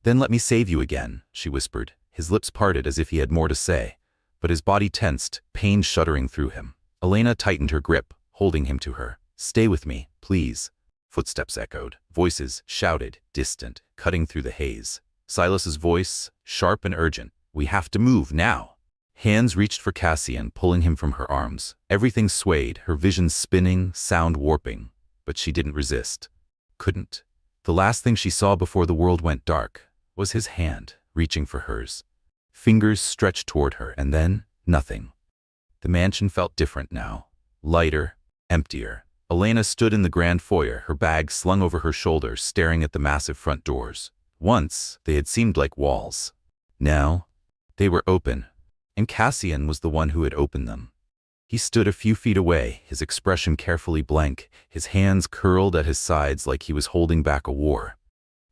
Then let me save you again, she whispered. His lips parted as if he had more to say, but his body tensed, pain shuddering through him. Elena tightened her grip, holding him to her. Stay with me, please. Footsteps echoed. Voices shouted, distant, cutting through the haze. Silas's voice, sharp and urgent. We have to move now. Hands reached for Cassian, pulling him from her arms. Everything swayed, her vision spinning, sound warping. But she didn't resist. Couldn't. The last thing she saw before the world went dark was his hand, reaching for hers. Fingers stretched toward her, and then nothing. The mansion felt different now. Lighter, emptier. Elena stood in the grand foyer, her bag slung over her shoulders, staring at the massive front doors. Once, they had seemed like walls. Now, they were open, and Cassian was the one who had opened them. He stood a few feet away, his expression carefully blank, his hands curled at his sides like he was holding back a war.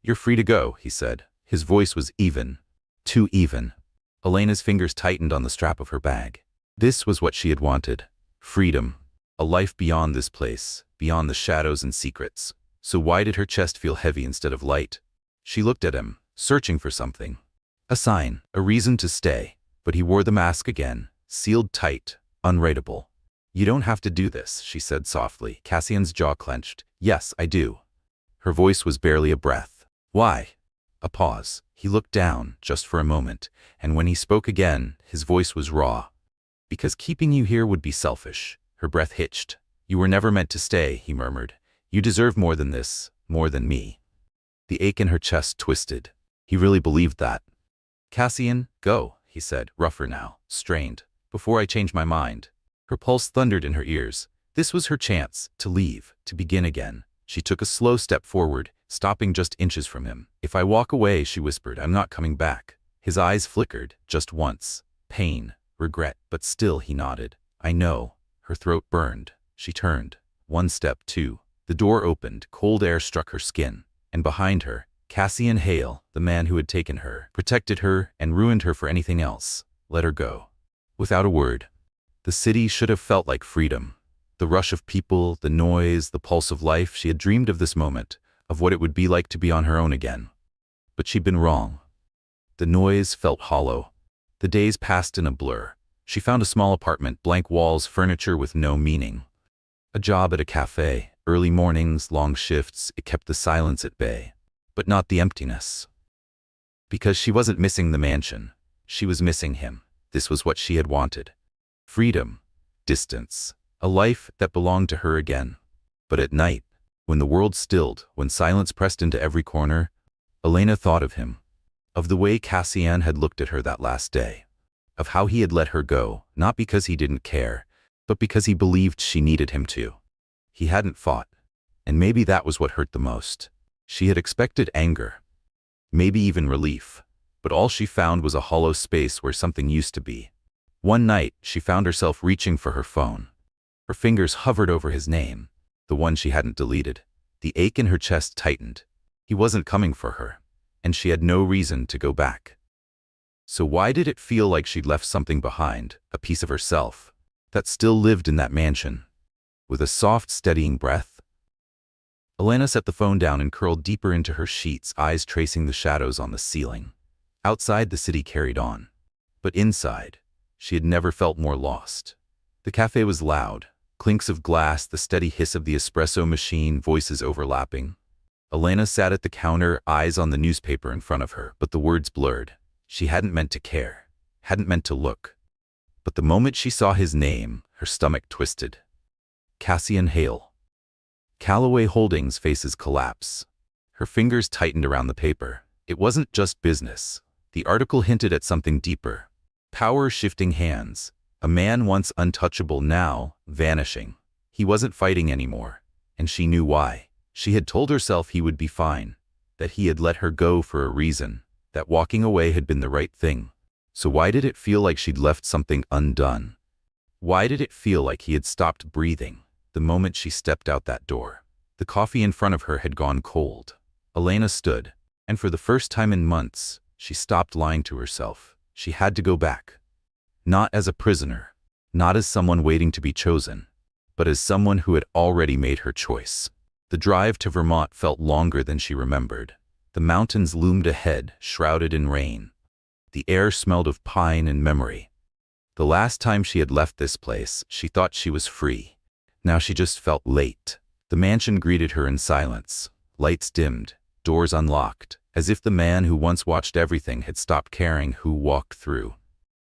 "You're free to go," he said. His voice was even. Too even. Elena's fingers tightened on the strap of her bag. This was what she had wanted. Freedom. A life beyond this place, beyond the shadows and secrets. So why did her chest feel heavy instead of light? She looked at him, searching for something. A sign, a reason to stay. But he wore the mask again, sealed tight, unwritable. "You don't have to do this," she said softly. Cassian's jaw clenched. "Yes, I do." Her voice was barely a breath. "Why?" A pause. He looked down, just for a moment, and when he spoke again, his voice was raw. "Because keeping you here would be selfish." Her breath hitched. "You were never meant to stay," he murmured. "You deserve more than this, more than me." The ache in her chest twisted. He really believed that. "Cassian, go," he said, rougher now, strained. "Before I change my mind." Her pulse thundered in her ears. This was her chance, to leave, to begin again. She took a slow step forward, stopping just inches from him. "If I walk away," she whispered, "I'm not coming back." His eyes flickered, just once. Pain, regret, but still he nodded. "I know." Her throat burned. She turned. One step, two. The door opened, cold air struck her skin. And behind her, Cassian Hale, the man who had taken her, protected her, and ruined her for anything else, let her go. Without a word. The city should have felt like freedom. The rush of people, the noise, the pulse of life. She had dreamed of this moment, of what it would be like to be on her own again. But she'd been wrong. The noise felt hollow. The days passed in a blur. She found a small apartment, blank walls, furniture with no meaning. A job at a cafe, early mornings, long shifts. It kept the silence at bay. But not the emptiness. Because she wasn't missing the mansion. She was missing him. This was what she had wanted. Freedom. Distance. A life that belonged to her again. But at night, when the world stilled, when silence pressed into every corner, Elena thought of him. Of the way Cassian had looked at her that last day. Of how he had let her go, not because he didn't care, but because he believed she needed him to. He hadn't fought. And maybe that was what hurt the most. She had expected anger. Maybe even relief. But all she found was a hollow space where something used to be. One night, she found herself reaching for her phone. Her fingers hovered over his name, the one she hadn't deleted. The ache in her chest tightened. He wasn't coming for her, and she had no reason to go back. So why did it feel like she'd left something behind, a piece of herself, that still lived in that mansion? With a soft, steadying breath, Elena set the phone down and curled deeper into her sheets, eyes tracing the shadows on the ceiling. Outside, the city carried on. But inside, she had never felt more lost. The cafe was loud. Clinks of glass, the steady hiss of the espresso machine, voices overlapping. Elena sat at the counter, eyes on the newspaper in front of her, but the words blurred. She hadn't meant to care, hadn't meant to look. But the moment she saw his name, her stomach twisted. Cassian Hale. Callaway Holdings faces collapse. Her fingers tightened around the paper. It wasn't just business. The article hinted at something deeper. Power shifting hands. A man once untouchable, now vanishing. He wasn't fighting anymore, and she knew why. She had told herself he would be fine, that he had let her go for a reason, that walking away had been the right thing. So why did it feel like she'd left something undone? Why did it feel like he had stopped breathing the moment she stepped out that door? The coffee in front of her had gone cold. Elena stood, and for the first time in months, she stopped lying to herself. She had to go back. Not as a prisoner, not as someone waiting to be chosen, but as someone who had already made her choice. The drive to Vermont felt longer than she remembered. The mountains loomed ahead, shrouded in rain. The air smelled of pine and memory. The last time she had left this place, she thought she was free. Now she just felt late. The mansion greeted her in silence. Lights dimmed, doors unlocked, as if the man who once watched everything had stopped caring who walked through.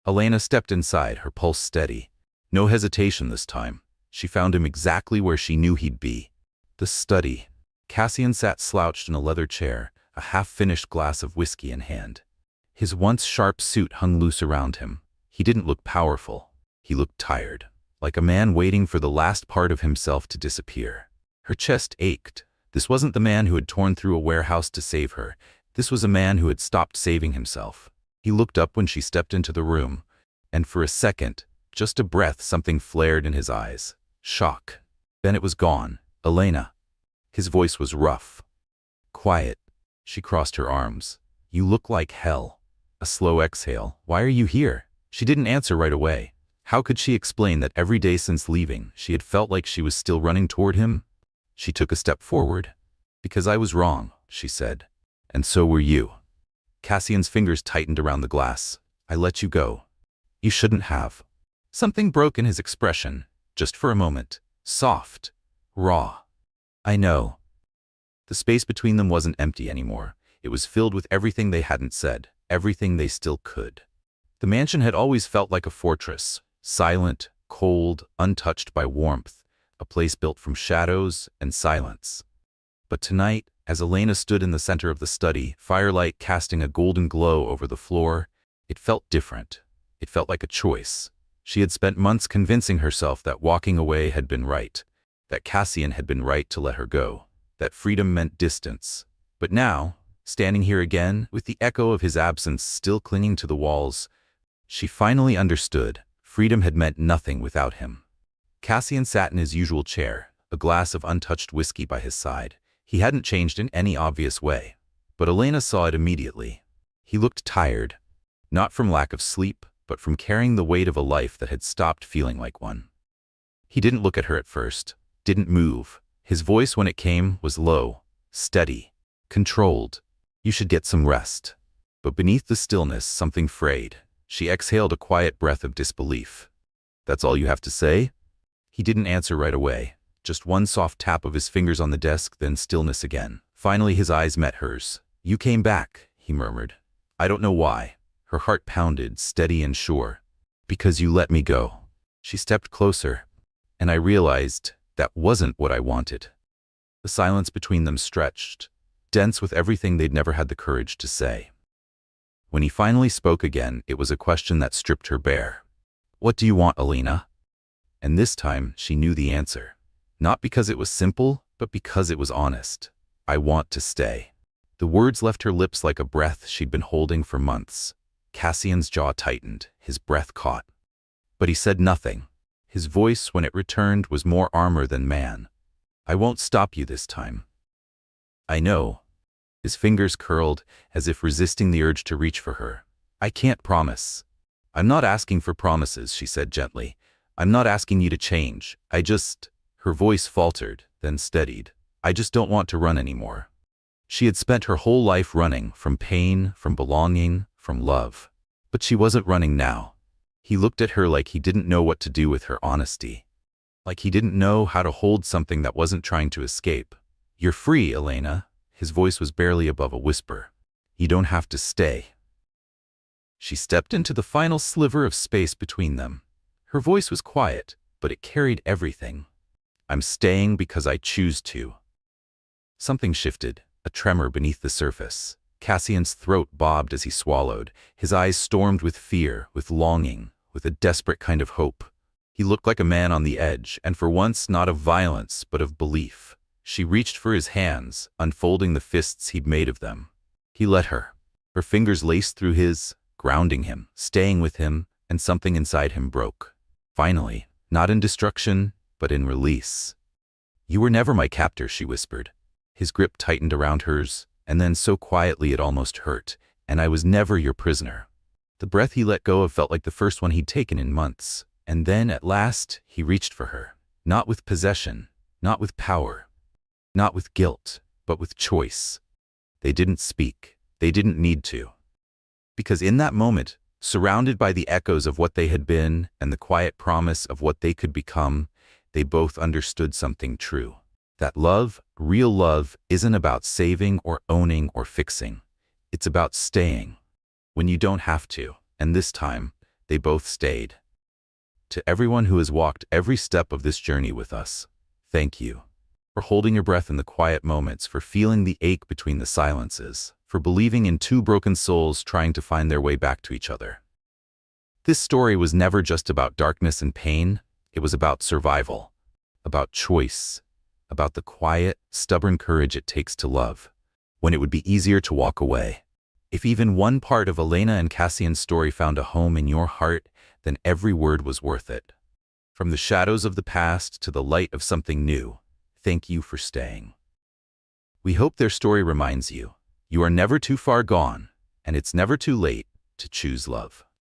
Elena stepped inside, her pulse steady. No hesitation this time. She found him exactly where she knew he'd be. The study. Cassian sat slouched in a leather chair, a half-finished glass of whiskey in hand. His once sharp suit hung loose around him. He didn't look powerful. He looked tired, like a man waiting for the last part of himself to disappear. Her chest ached. This wasn't the man who had torn through a warehouse to save her. This was a man who had stopped saving himself. He looked up when she stepped into the room, and for a second, just a breath, something flared in his eyes. Shock. Then it was gone. Elena. His voice was rough. Quiet. She crossed her arms. You look like hell. A slow exhale. Why are you here? She didn't answer right away. How could she explain that every day since leaving, she had felt like she was still running toward him? She took a step forward. Because I was wrong, she said. And so were you. Cassian's fingers tightened around the glass. I let you go. You shouldn't have. Something broke in his expression, just for a moment. Soft. Raw. I know. The space between them wasn't empty anymore. It was filled with everything they hadn't said, everything they still could. The mansion had always felt like a fortress, silent, cold, untouched by warmth, a place built from shadows and silence. But tonight, as Elena stood in the center of the study, firelight casting a golden glow over the floor, it felt different. It felt like a choice. She had spent months convincing herself that walking away had been right, that Cassian had been right to let her go, that freedom meant distance. But now, standing here again, with the echo of his absence still clinging to the walls, she finally understood. Freedom had meant nothing without him. Cassian sat in his usual chair, a glass of untouched whiskey by his side. He hadn't changed in any obvious way, but Elena saw it immediately. He looked tired, not from lack of sleep, but from carrying the weight of a life that had stopped feeling like one. He didn't look at her at first, didn't move. His voice, when it came, was low, steady, controlled. You should get some rest. But beneath the stillness, something frayed. She exhaled a quiet breath of disbelief. That's all you have to say? He didn't answer right away. Just one soft tap of his fingers on the desk, then stillness again. Finally his eyes met hers. You came back, he murmured. I don't know why. Her heart pounded, steady and sure. Because you let me go. She stepped closer, and I realized that wasn't what I wanted. The silence between them stretched, dense with everything they'd never had the courage to say. When he finally spoke again, it was a question that stripped her bare. What do you want, Elena? And this time, she knew the answer. Not because it was simple, but because it was honest. I want to stay. The words left her lips like a breath she'd been holding for months. Cassian's jaw tightened, his breath caught. But he said nothing. His voice, when it returned, was more armor than man. I won't stop you this time. I know. His fingers curled, as if resisting the urge to reach for her. I can't promise. I'm not asking for promises, she said gently. I'm not asking you to change. Her voice faltered, then steadied. I just don't want to run anymore. She had spent her whole life running, from pain, from belonging, from love. But she wasn't running now. He looked at her like he didn't know what to do with her honesty. Like he didn't know how to hold something that wasn't trying to escape. You're free, Elena. His voice was barely above a whisper. You don't have to stay. She stepped into the final sliver of space between them. Her voice was quiet, but it carried everything. I'm staying because I choose to. Something shifted, a tremor beneath the surface. Cassian's throat bobbed as he swallowed. His eyes stormed with fear, with longing, with a desperate kind of hope. He looked like a man on the edge, and for once not of violence, but of belief. She reached for his hands, unfolding the fists he'd made of them. He let her. Her fingers laced through his, grounding him, staying with him, and something inside him broke. Finally, not in destruction, but in release. You were never my captor, she whispered. His grip tightened around hers, and then so quietly it almost hurt. And I was never your prisoner. The breath he let go of felt like the first one he'd taken in months. And then, at last, he reached for her. Not with possession, not with power, not with guilt, but with choice. They didn't speak. They didn't need to. Because in that moment, surrounded by the echoes of what they had been and the quiet promise of what they could become, they both understood something true. That love, real love, isn't about saving or owning or fixing. It's about staying when you don't have to. And this time, they both stayed. To everyone who has walked every step of this journey with us, thank you. For holding your breath in the quiet moments, for feeling the ache between the silences, for believing in two broken souls trying to find their way back to each other. This story was never just about darkness and pain. It was about survival, about choice, about the quiet, stubborn courage it takes to love, when it would be easier to walk away. If even one part of Elena and Cassian's story found a home in your heart, then every word was worth it. From the shadows of the past to the light of something new, thank you for staying. We hope their story reminds you, you are never too far gone, and it's never too late to choose love.